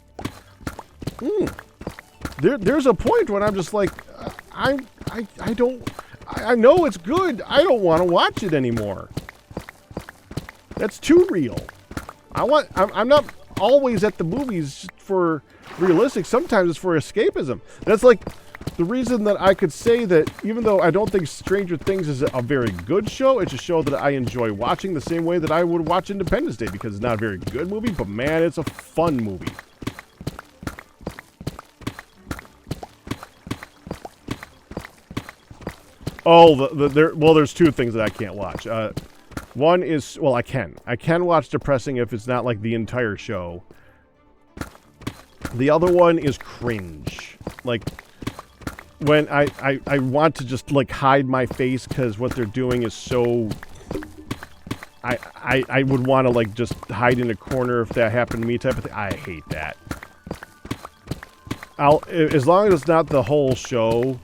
there's a point when I'm just like, I know it's good. I don't want to watch it anymore. That's too real. I'm not always at the movies for realistic. Sometimes it's for escapism. That's like the reason that I could say that even though I don't think Stranger Things is a very good show, it's a show that I enjoy watching the same way that I would watch Independence Day, because it's not a very good movie, but man, it's a fun movie. Oh, there's 2 things that I can't watch. One is, well, I can watch depressing if it's not like the entire show. The other one is cringe. Like, when I want to just like hide my face because what they're doing is so... I would want to like just hide in a corner if that happened to me type of thing. I hate that. As long as it's not the whole show...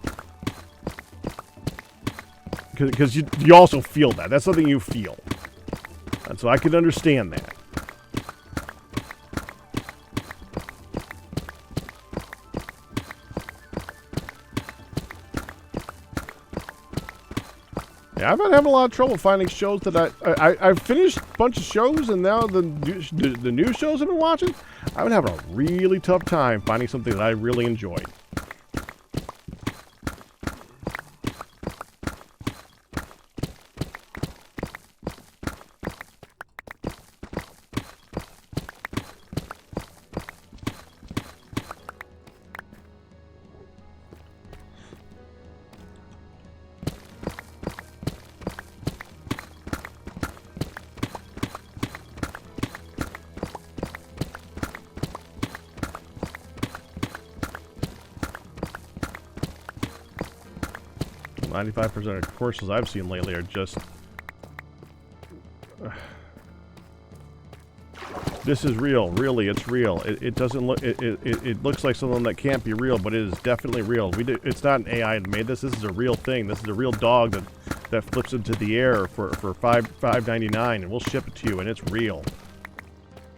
Because you also feel that. That's something you feel. And so I can understand that. Yeah, I've been having a lot of trouble finding shows that I've finished a bunch of shows, and now the new shows I've been watching, I've been having a really tough time finding something that I really enjoy. 95% of commercials I've seen lately are just... This is real. Really, it's real. It doesn't look... It looks like something that can't be real, but it is definitely real. It's not an AI that made this. This is a real thing. This is a real dog that flips into the air for $5.99, and we'll ship it to you, and it's real.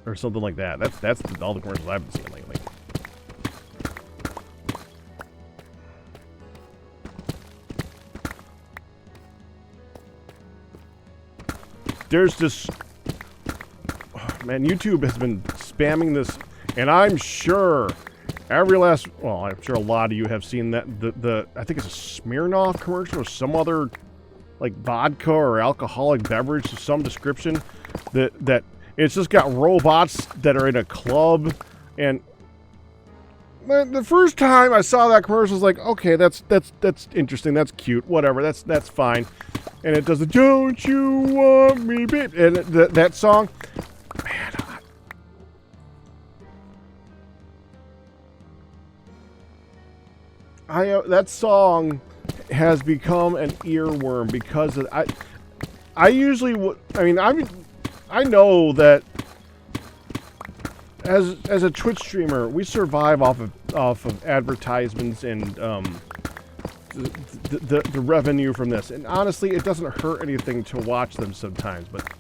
Or something like that. That's all the commercials I've been seeing lately. There's this... Man, YouTube has been spamming this, and I'm sure every last... Well, I'm sure a lot of you have seen that. I think it's a Smirnoff commercial or some other, like, vodka or alcoholic beverage of some description. That it's just got robots that are in a club, and... Man, the first time I saw that commercial, I was like, okay, that's interesting, that's cute, whatever, that's fine. And it does the "Don't You Want Me, Babe," and that song, man, that song has become an earworm because of, I usually would, I know that as a Twitch streamer, we survive off of advertisements and the revenue from this. And honestly, it doesn't hurt anything to watch them sometimes, but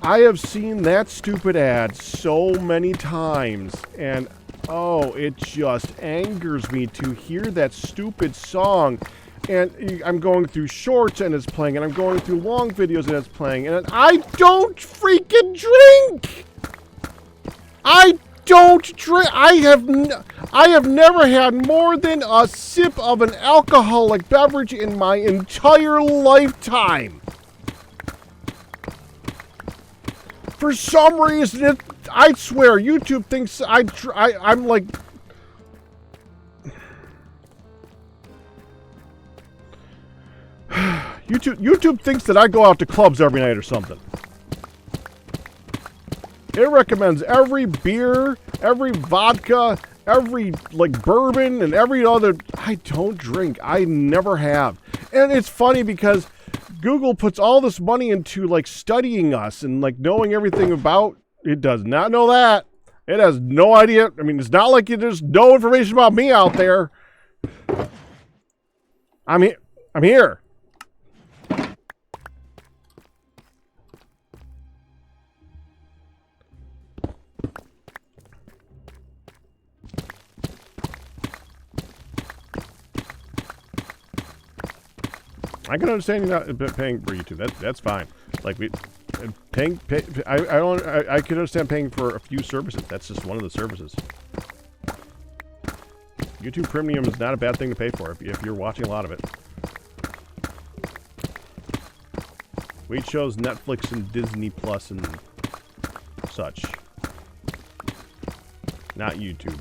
I have seen that stupid ad so many times, and oh, it just angers me to hear that stupid song. And I'm going through shorts and it's playing, and I'm going through long videos and it's playing, and I don't freaking drink! I don't drink! I have never had more than a sip of an alcoholic beverage in my entire lifetime. For some reason, I swear, YouTube thinks I'm like... YouTube thinks that I go out to clubs every night or something. It recommends every beer, every vodka, every, like, bourbon, and every other... I don't drink. I never have. And it's funny because Google puts all this money into, like, studying us and, like, knowing everything about... It does not know that. It has no idea. I mean, it's not like there's no information about me out there. I'm here. I can understand you not paying for YouTube. That's fine. Like I can understand paying for a few services. That's just one of the services. YouTube Premium is not a bad thing to pay for if you're watching a lot of it. We chose Netflix and Disney Plus and such. Not YouTube.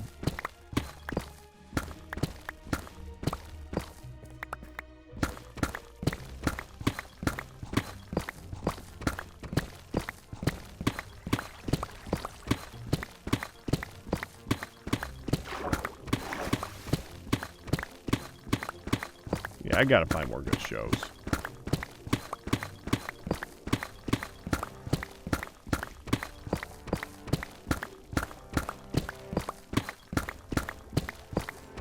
I gotta find more good shows.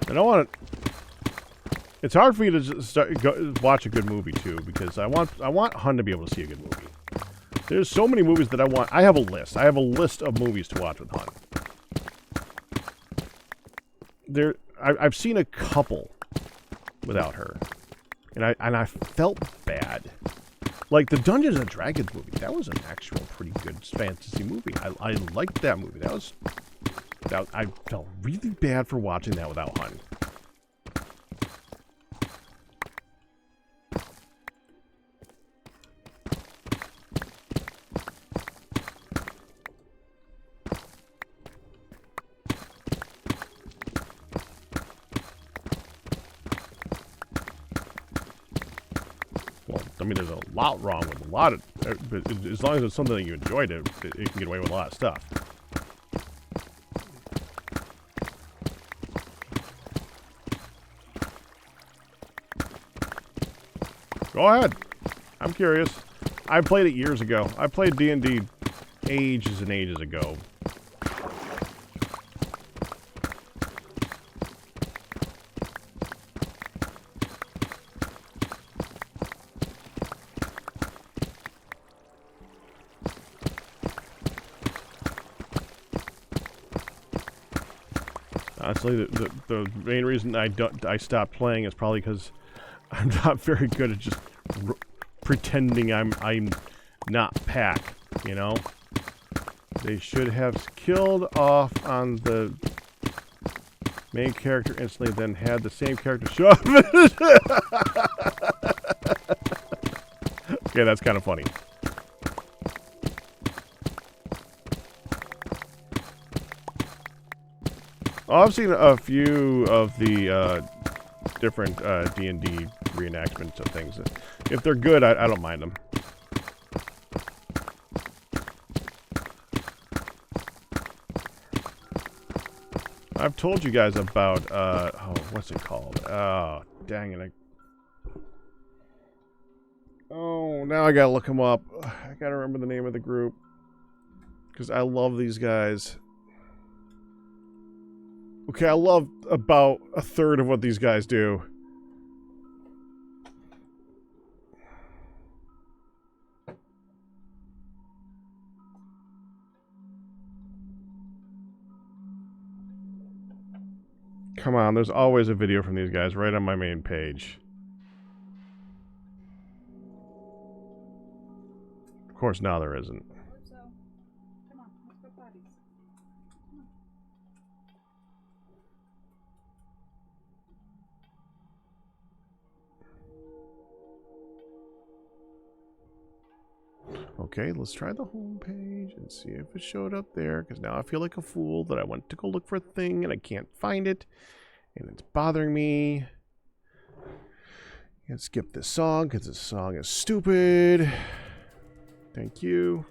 I don't want to... It's hard for me to just watch a good movie too, because I want Hun to be able to see a good movie. There's so many movies that I want. I have a list. I have a list of movies to watch with Hun. I've seen a couple without her. And I felt bad. Like the Dungeons and Dragons movie, that was an actual pretty good fantasy movie. I liked that movie. I felt really bad for watching that without Hun. I mean, there's a lot wrong with a lot of... But as long as it's something that you enjoyed, it can get away with a lot of stuff. Go ahead. I'm curious. I played it years ago. I played D&D ages and ages ago. Honestly, the main reason I stopped playing is probably because I'm not very good at just pretending I'm not Pack, you know? They should have killed off on the main character instantly, then had the same character show up. Okay, that's kind of funny. Oh, I've seen a few of the different D&D reenactments of things. If they're good, I don't mind them. I've told you guys about, oh, what's it called? Oh, dang it. Oh, now I gotta look them up. I gotta remember the name of the group. Because I love these guys. Okay, I love about a third of what these guys do. Come on, there's always a video from these guys right on my main page. Of course, now there isn't. Come on, let's go potties. Okay, let's try the home page and see if it showed up there, because now I feel like a fool that I went to go look for a thing and I can't find it, and it's bothering me. Can't skip this song because this song is stupid. Thank you.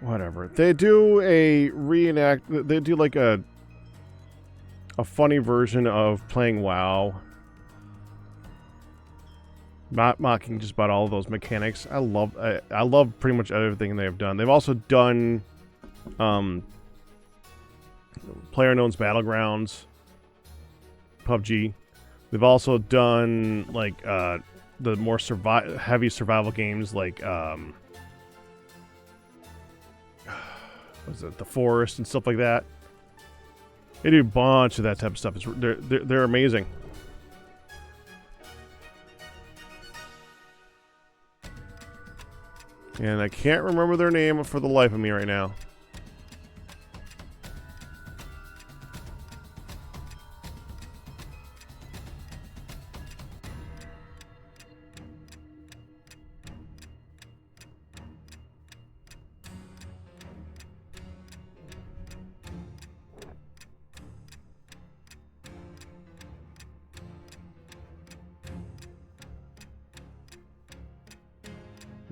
Whatever. They do a they do like a funny version of playing WoW. Not mocking just about all of those mechanics. I love pretty much everything they've done. They've also done PlayerUnknown's Battlegrounds, PUBG. They've also done like the more heavy survival games like what's it, The Forest and stuff like that. They do a bunch of that type of stuff. They're amazing. And I can't remember their name for the life of me right now.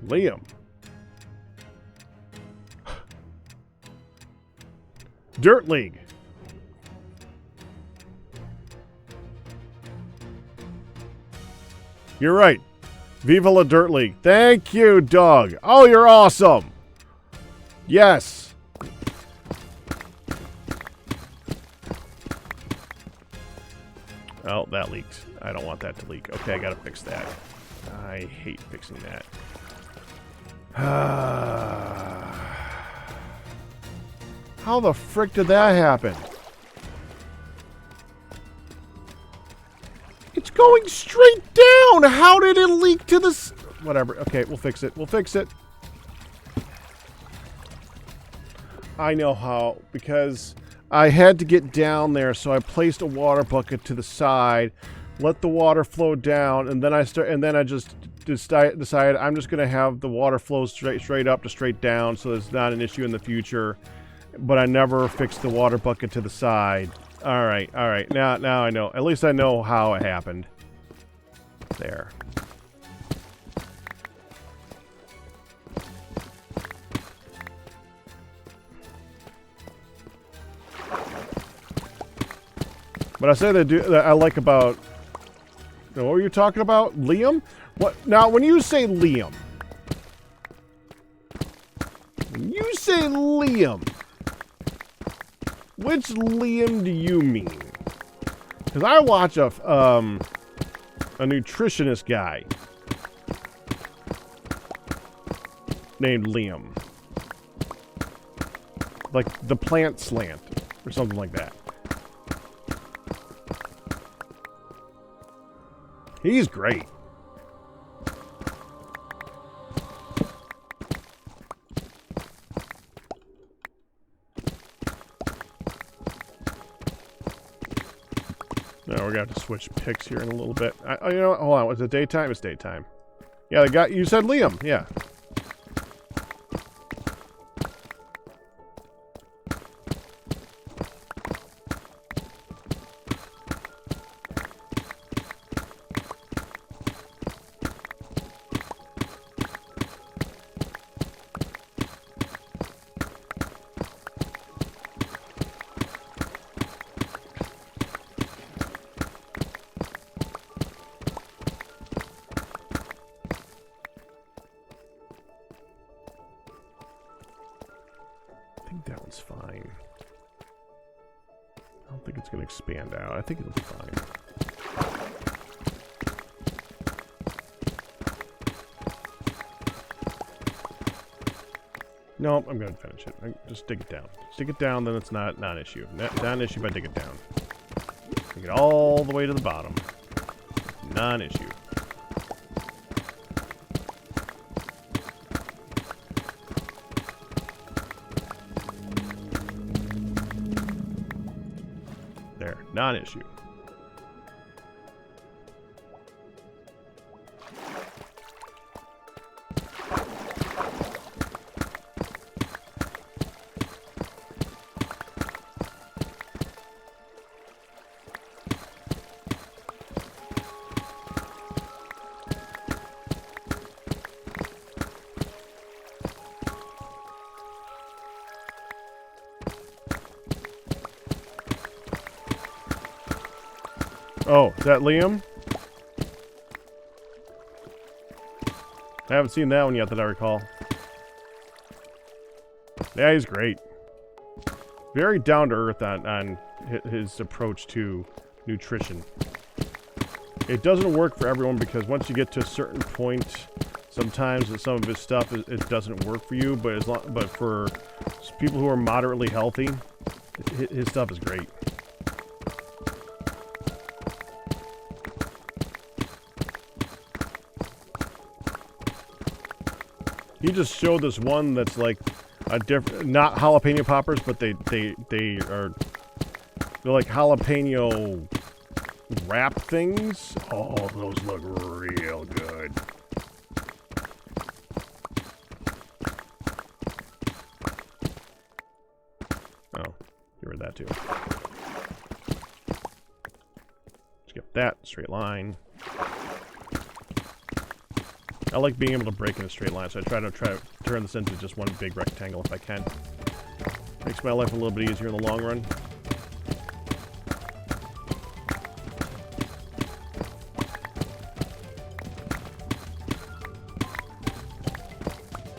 Liam. Dirt League. You're right. Viva la Dirt League. Thank you, Doug. Oh, you're awesome. Yes. Oh, that leaked. I don't want that to leak. Okay, I gotta fix that. I hate fixing that. How the frick did that happen? It's going straight down! How did it leak to this? Whatever. Okay, we'll fix it. We'll fix it. I know how. Because I had to get down there, so I placed a water bucket to the side, let the water flow down, and then I just decided I'm just gonna have the water flow straight up to straight down, so there's not an issue in the future. But I never fixed the water bucket to the side. All right. Now I know. At least I know how it happened. There. But I say that I like about... What were you talking about? Liam? What? Now, when you say Liam... When you say Liam... Which Liam do you mean? Because I watch a nutritionist guy named Liam. Like the plant slant or something like that. He's great. No, we're gonna have to switch picks here in a little bit. You know what? Hold on. Was it daytime? It's daytime. Yeah, the guy you said Liam. Yeah. That one's fine. I don't think it's going to expand out. I think it'll be fine. No, I'm going to finish it. Just dig it down. Stick it down, then it's not an issue. Not an issue if I dig it down. Dig it all the way to the bottom. Non-issue. Non-issue. Oh, is that Liam? I haven't seen that one yet that I recall. Yeah, he's great. Very down to earth on his approach to nutrition. It doesn't work for everyone because once you get to a certain point, sometimes some of his stuff it doesn't work for you. But for people who are moderately healthy, his stuff is great. He just showed this one that's like a different, not jalapeno poppers, but they're like jalapeno wrap things. Oh, those look real good. Oh, get rid of that too. Skip that, straight line. I like being able to break in a straight line, so I try to turn this into just one big rectangle if I can. Makes my life a little bit easier in the long run.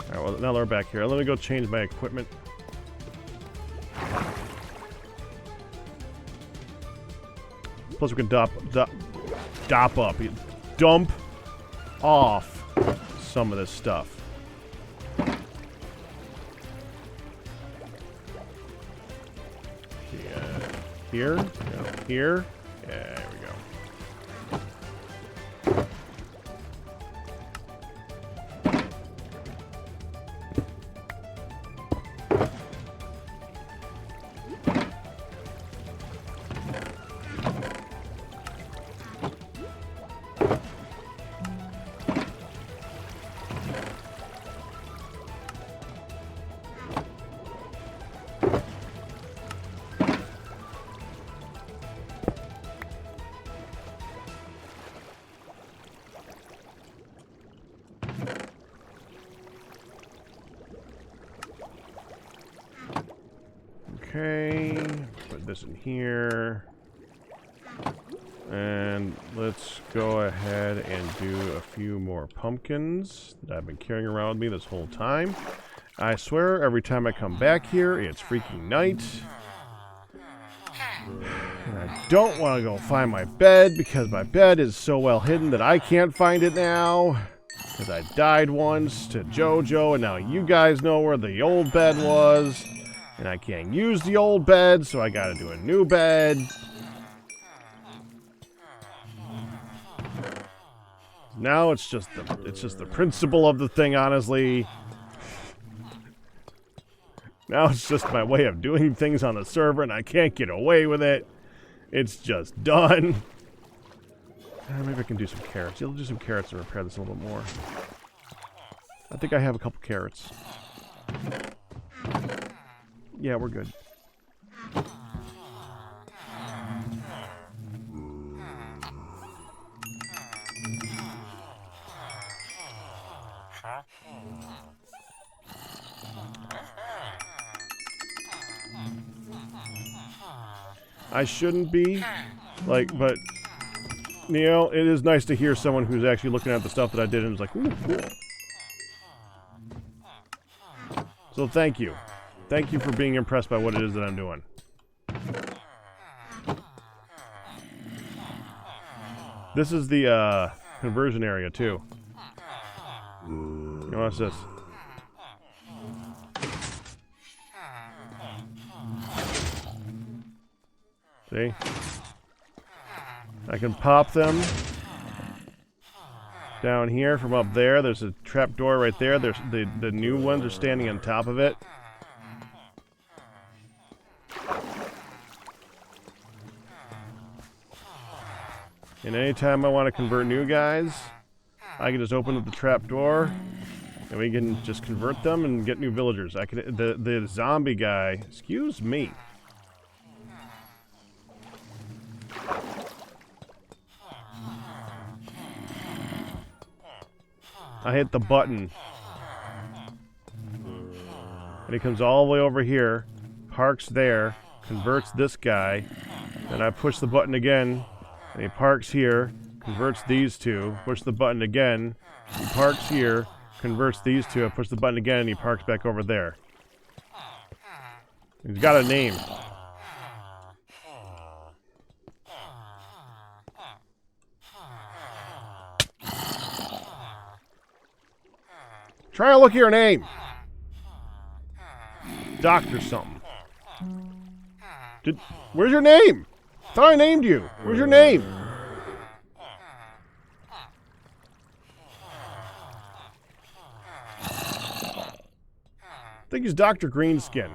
Alright, well, now that we're back here, let me go change my equipment. Plus we can dump off some of this stuff. Yeah. Here? No. Here? Yeah, there we go. Okay, put this in here. And let's go ahead and do a few more pumpkins that I've been carrying around with me this whole time. I swear, every time I come back here, it's freaking night. And I don't want to go find my bed because my bed is so well hidden that I can't find it now. Because I died once to JoJo, and now you guys know where the old bed was. And I can't use the old bed, so I gotta do a new bed. Now it's just the principle of the thing, honestly. Now it's just my way of doing things on the server, and I can't get away with it. It's just done. Maybe I can do some carrots. You'll do some carrots and repair this a little bit more. I think I have a couple carrots. Yeah, we're good. I shouldn't be, like, but, you know, it is nice to hear someone who's actually looking at the stuff that I did and is like, ooh, cool. So thank you. Thank you for being impressed by what it is that I'm doing. This is the, conversion area, too. Watch this. See? I can pop them down here from up there. There's a trap door right there. There's the new ones are standing on top of it. And anytime I want to convert new guys, I can just open up the trap door and we can just convert them and get new villagers. I could the zombie guy, excuse me. I hit the button. And he comes all the way over here, parks there, converts this guy, and I push the button again, and he parks here, converts these two, push the button again, he parks here, converts these two, I push the button again, and he parks back over there. He's got a name. Try to look at your name. Doctor something. Where's your name? I thought I named you. Where's your name? I think he's Dr. Greenskin.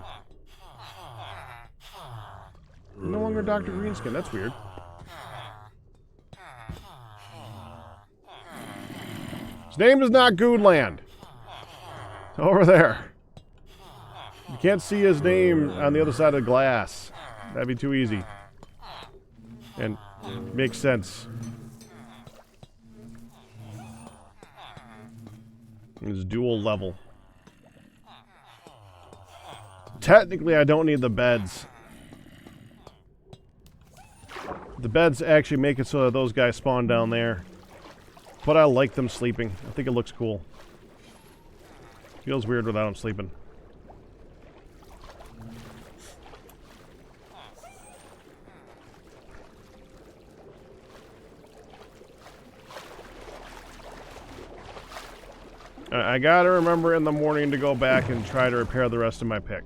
No longer Dr. Greenskin. That's weird. His name is not Goodland. Over there. You can't see his name on the other side of the glass. That'd be too easy. And makes sense. It's dual level. Technically, I don't need the beds. The beds actually make it so that those guys spawn down there. But I like them sleeping. I think it looks cool. Feels weird without them sleeping. I gotta remember in the morning to go back and try to repair the rest of my pick.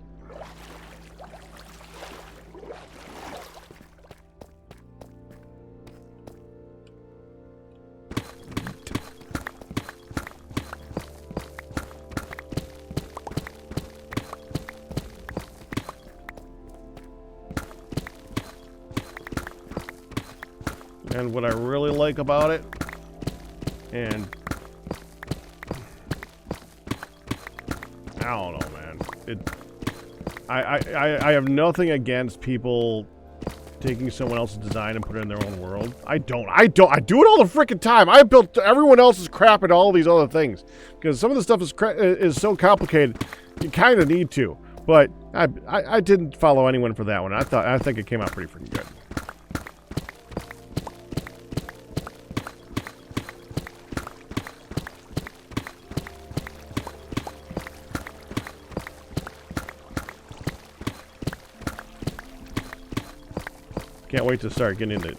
And what I really like about it, and I don't know, man. I have nothing against people taking someone else's design and put it in their own world. I do it all the freaking time. I built everyone else's crap and all these other things because some of the stuff is so complicated. You kind of need to, but I didn't follow anyone for that one. I think it came out pretty freaking good. Can't wait to start getting into it.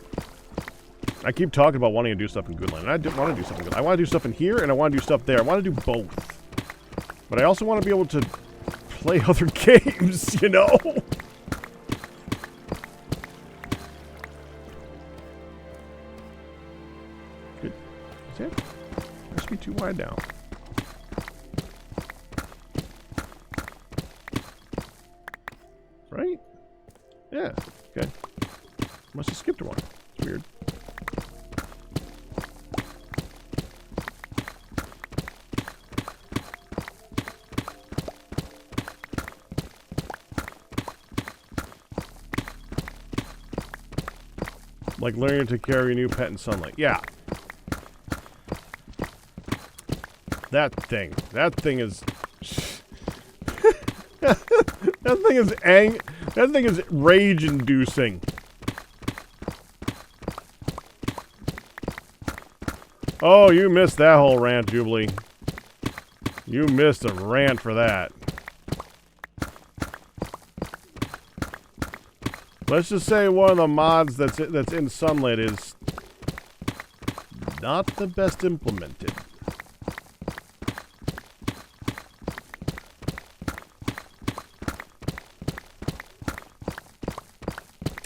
I keep talking about wanting to do stuff in Goodland, and I do want to do something good. I want to do stuff in here, and I want to do stuff there. I want to do both. But I also want to be able to play other games, you know? Good. Is it? Must be too wide now. Right? Yeah. Okay. Must have skipped one. It's weird. Like learning to carry a new pet in sunlight. Yeah. That thing is that thing is rage-inducing. Oh, you missed that whole rant, Jubilee. You missed a rant for that. Let's just say one of the mods that's in Sunlit is not the best implemented.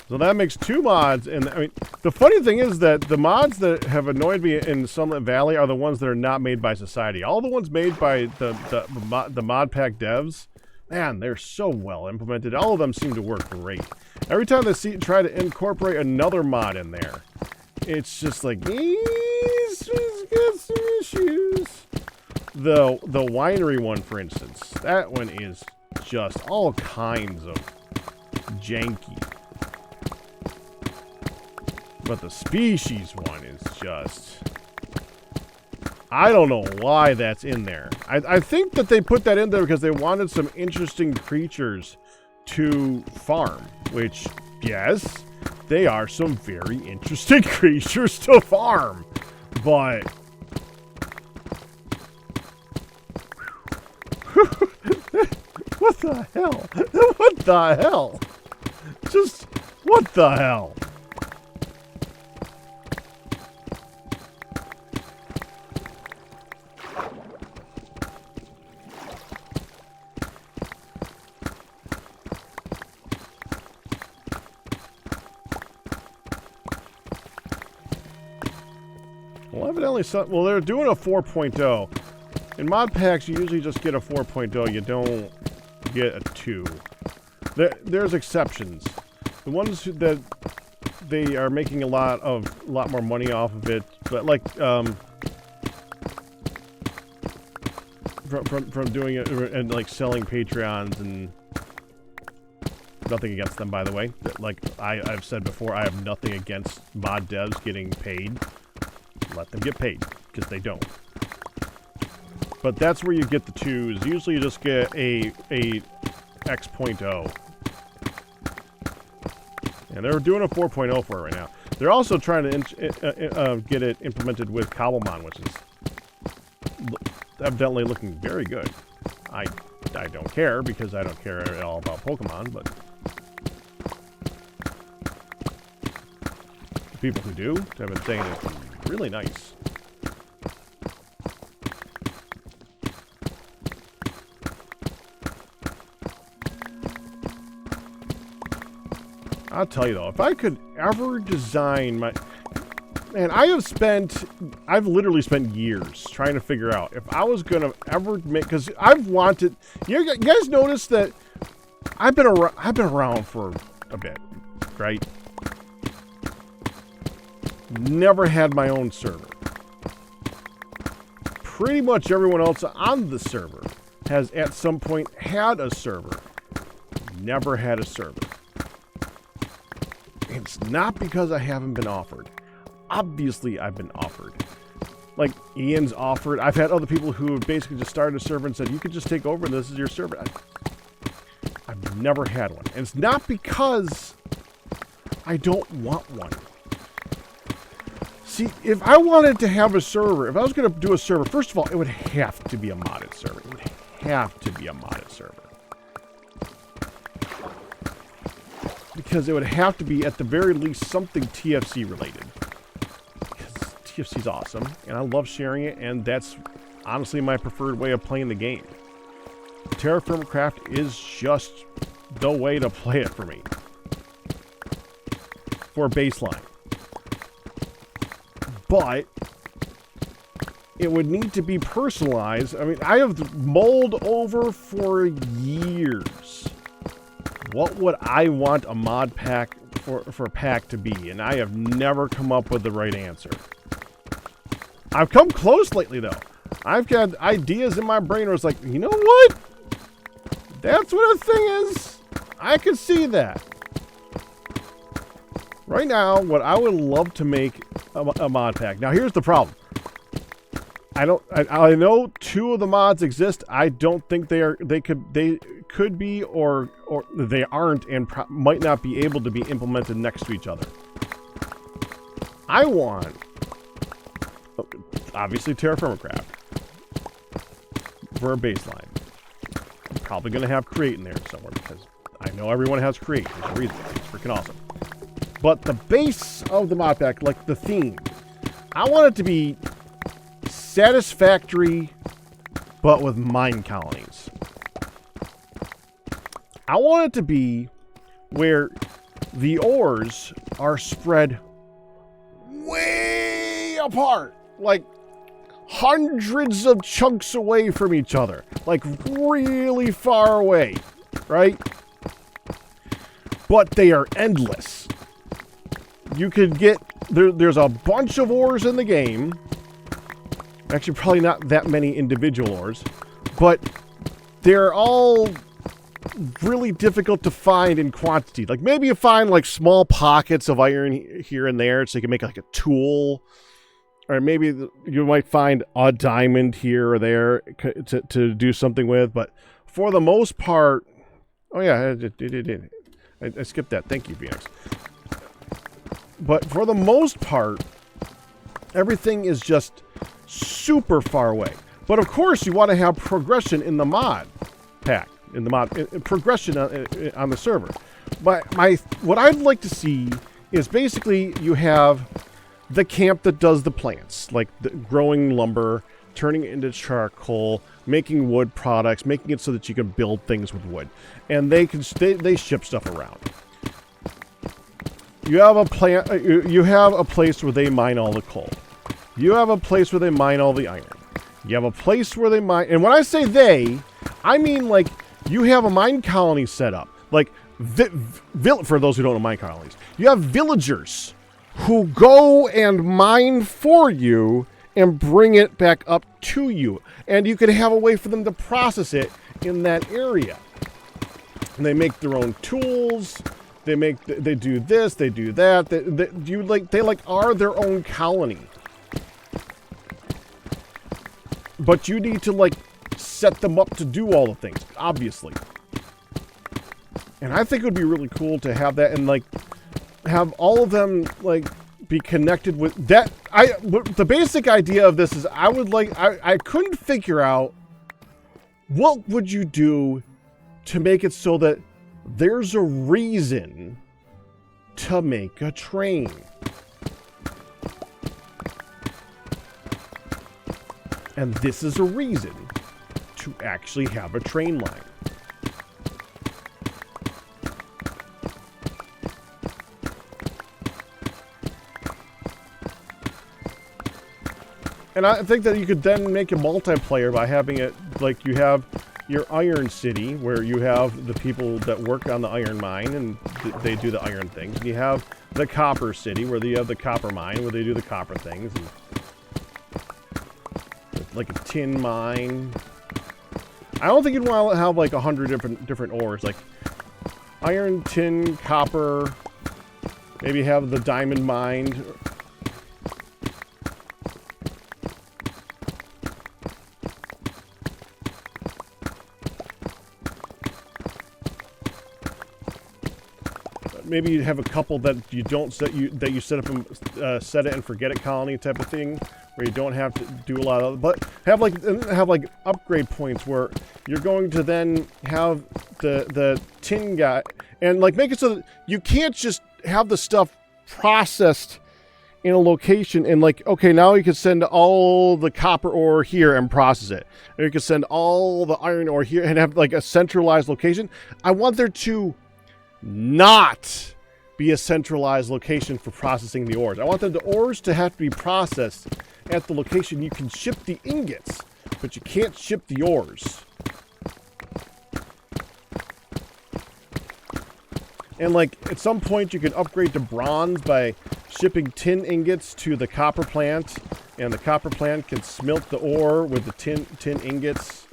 So that makes 2 mods, and I mean, the funny thing is that the mods that have annoyed me in Sunlit Valley are the ones that are not made by society. All the ones made by the mod pack devs, man, they're so well implemented. All of them seem to work great. Every time they try to incorporate another mod in there, it's just like, he's got some issues. The winery one, for instance, that one is just all kinds of janky. But the species one is just... I don't know why that's in there. I think that they put that in there because they wanted some interesting creatures to farm. Which, yes, they are some very interesting creatures to farm. But... what the hell? What the hell? Just, what the hell? Well, evidently, well, they're doing a 4.0. In mod packs, you usually just get a 4.0. You don't get a 2. There's exceptions. The ones that they are making a lot more money off of it, but like from doing it and like selling Patreons, and nothing against them, by the way. Like I've said before, I have nothing against mod devs getting paid. Let them get paid, because they don't. But that's where you get the 2s. Usually you just get a X.0. And they're doing a 4.0 for it right now. They're also trying to get it implemented with Cobblemon, which is evidently looking very good. I don't care, because I don't care at all about Pokemon, but the people who do have been saying it's really nice. I'll tell you though, if I could ever design my... Man, I've literally spent years trying to figure out if I was gonna ever make... Because I've wanted... You guys notice that I've been around for a bit, right? Never had my own server. Pretty much everyone else on the server has at some point had a server. Never had a server. It's not because I haven't been offered. Obviously, I've been offered. Like, Ian's offered. I've had other people who have basically just started a server and said, you could just take over and this is your server. I've never had one. And it's not because I don't want one. See, if I wanted to have a server, if I was going to do a server, first of all, it would have to be a modded server. It would have to be a modded server. because it would have to be at the very least something TFC related. Because TFC's awesome, and I love sharing it, and that's honestly my preferred way of playing the game. Terraform Craft is just the way to play it for me. For baseline. But it would need to be personalized. I mean, I have mulled over for years what would I want a mod pack for a pack to be, and I have never come up with the right answer. I've come close lately, though. I've got ideas in my brain where it's like, you know what? That's what a thing is. I can see that. Right now, what I would love to make a mod pack. Now, here's the problem. I know 2 of the mods exist. I don't think they could be or they aren't and might not be able to be implemented next to each other. I want obviously Terraform Craft for a baseline. I'm probably going to have Create in there somewhere because I know everyone has Create. There's a reason. It's freaking awesome. But the base of the mod pack, like the theme, I want it to be satisfactory, but with mine colonies. I want it to be where the ores are spread way apart, like hundreds of chunks away from each other, like really far away, right? But they are endless. You could get, there's a bunch of ores in the game. Actually, probably not that many individual ores, but they're all really difficult to find in quantity. Like maybe you find like small pockets of iron here and there so you can make like a tool, or maybe you might find a diamond here or there to do something with. But for the most part, oh yeah, I skipped that. Thank you, Phoenix. But for the most part, everything is just super far away. But of course, you want to have progression in the mod pack, in the mod progression on the server. But what I'd like to see is basically you have the camp that does the plants, like the growing lumber, turning it into charcoal, making wood products, making it so that you can build things with wood, and they ship stuff around. You have a plant. You have a place where they mine all the coal. You have a place where they mine all the iron. You have a place where they mine, and when I say they, I mean like you have a mine colony set up. Like for those who don't know mine colonies, you have villagers who go and mine for you and bring it back up to you, and you can have a way for them to process it in that area. And they make their own tools. They do this, they do that. They are their own colony. But you need to like set them up to do all the things, obviously. And I think it would be really cool to have that and like have all of them like be connected with that. The basic idea of this is I couldn't figure out what would you do to make it so that there's a reason to make a train. And this is a reason to actually have a train line. And I think that you could then make a multiplayer by having it like you have your Iron City, where you have the people that work on the iron mine and they do the iron things. And you have the Copper City, where you have the copper mine, where they do the copper things. And like a tin mine. I don't think you'd want to have like 100 different ores, like iron, tin, copper. Maybe have the diamond mine. Maybe you have a couple that you don't set that you set up and set it and forget it colony type of thing, where you don't have to do a lot of, but have like upgrade points where you're going to then have the tin guy, and like make it so that you can't just have the stuff processed in a location and like, okay, now you can send all the copper ore here and process it. Or you can send all the iron ore here and have like a centralized location. I want there to not be a centralized location for processing the ores. I want the ores to have to be processed at the location you can ship the ingots, but you can't ship the ores. And like at some point you can upgrade to bronze by shipping tin ingots to the copper plant, and the copper plant can smelt the ore with the tin ingots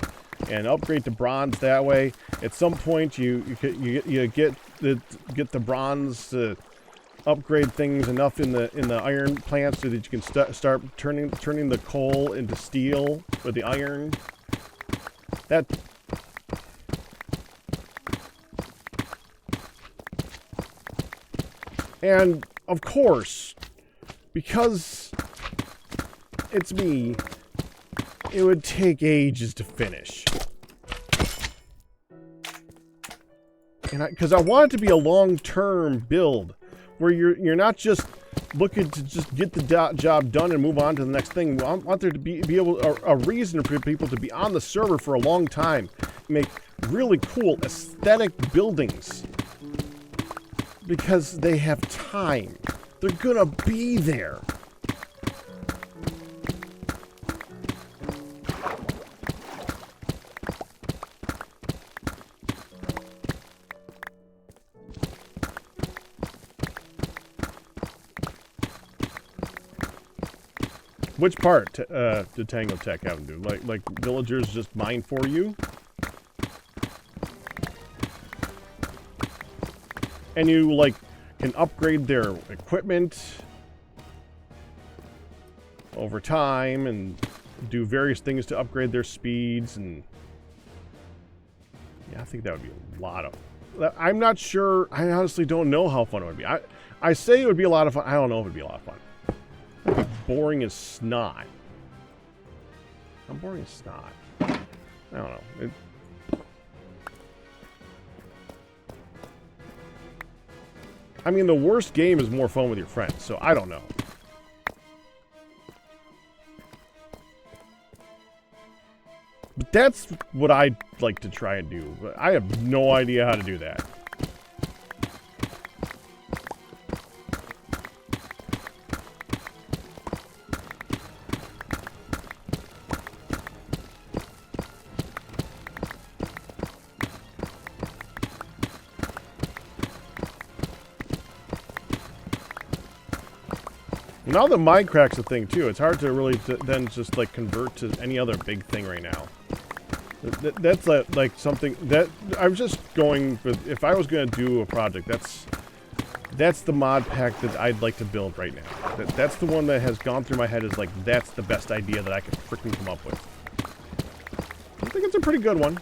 and upgrade to bronze that way. At some point you get the bronze to upgrade things enough in the iron plant so that you can start turning the coal into steel with the iron. That and of course, because it's me, it would take ages to finish. And because I want it to be a long-term build where you're not just looking to just get the job done and move on to the next thing. I want there to be a reason for people to be on the server for a long time, make really cool aesthetic buildings. Because they have time. They're gonna be there. Which part did Tango Tech have to do? Like villagers just mine for you? And you, like, can upgrade their equipment over time and do various things to upgrade their speeds. And yeah, I think that would be a lot of... I'm not sure. I honestly don't know how fun it would be. I say it would be a lot of fun. I don't know if it would be a lot of fun. It'd be boring as snot. I'm boring as snot. I don't know. I mean, the worst game is more fun with your friends, so I don't know. But that's what I'd like to try and do. But I have no idea how to do that. Now that Mindcrack's a thing too, it's hard to really then just like convert to any other big thing right now. That's like something that I'm just going with. If I was going to do a project, that's the mod pack that I'd like to build right now. That's the one that has gone through my head as like that's the best idea that I could freaking come up with. I think it's a pretty good one.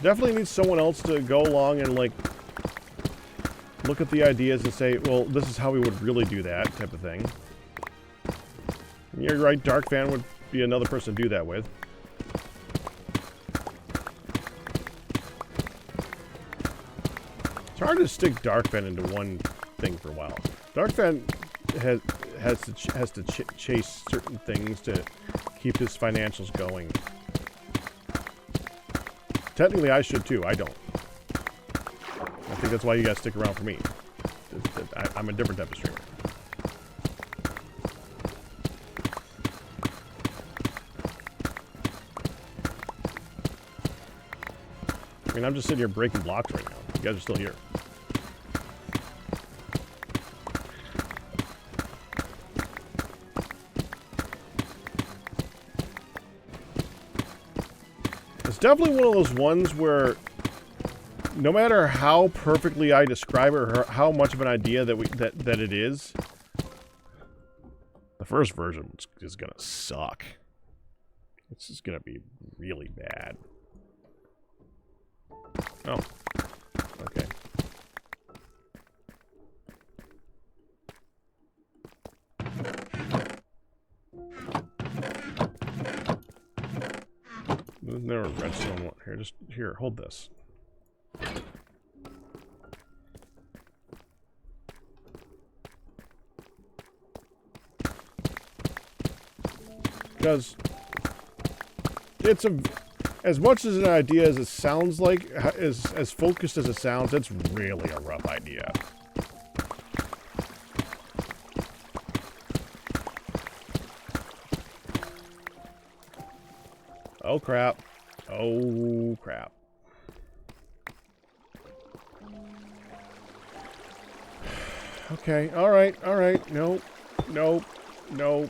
Definitely needs someone else to go along and like look at the ideas and say, well, this is how we would really do that type of thing. And you're right, Darkfan would be another person to do that with. It's hard to stick Darkfan into one thing for a while. Darkfan has to chase certain things to keep his financials going. Technically, I should too. I don't. I think that's why you guys stick around for me. I'm a different type of streamer. I mean, I'm just sitting here breaking blocks right now. You guys are still here. It's definitely one of those ones where no matter how perfectly I describe it or how much of an idea that it is, the first version is gonna suck. It's just gonna be really bad. Oh. There, redstone one. Here, just here. Hold this. Because it's as much as an idea as it sounds like, as focused as it sounds, it's really a rough idea. Oh crap. Oh crap. Okay, alright. Nope. No. No.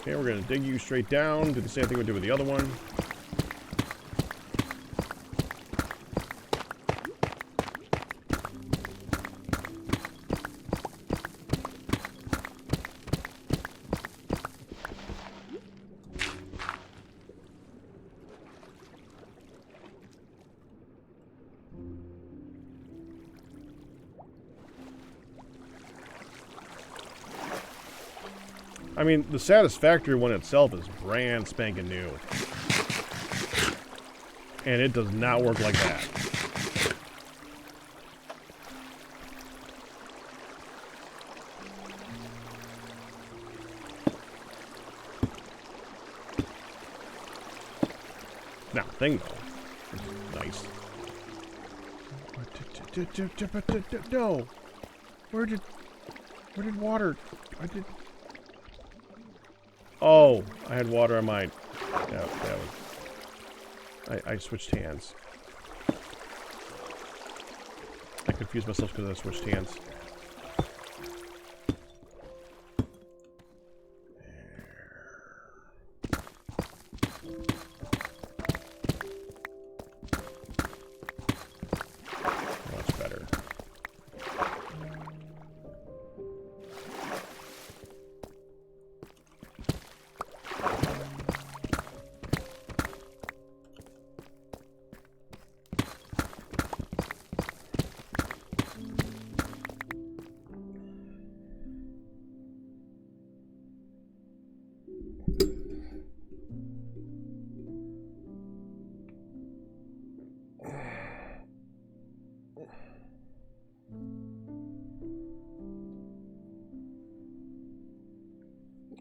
Okay, we're gonna dig you straight down. Do the same thing we did with the other one. I mean, the Satisfactory one itself is brand spanking new. And it does not work like that. Now, thing though, is nice. No! Where did water? Oh, I had water on my... Yeah, that was... I switched hands. I confused myself because I switched hands. Much better.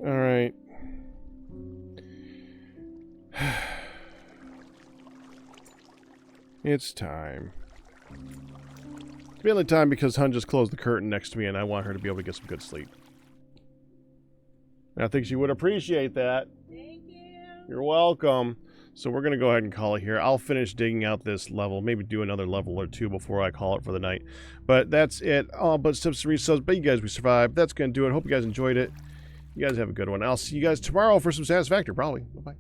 All right. It's time. It's mainly time because Hun just closed the curtain next to me and I want her to be able to get some good sleep. And I think she would appreciate that. Thank you. You're welcome. So we're going to go ahead and call it here. I'll finish digging out this level. Maybe do another level or two before I call it for the night. But that's it. But subs to resubs. But you guys, we survived. That's going to do it. Hope you guys enjoyed it. You guys have a good one. I'll see you guys tomorrow for some Satisfactory, probably. Bye-bye.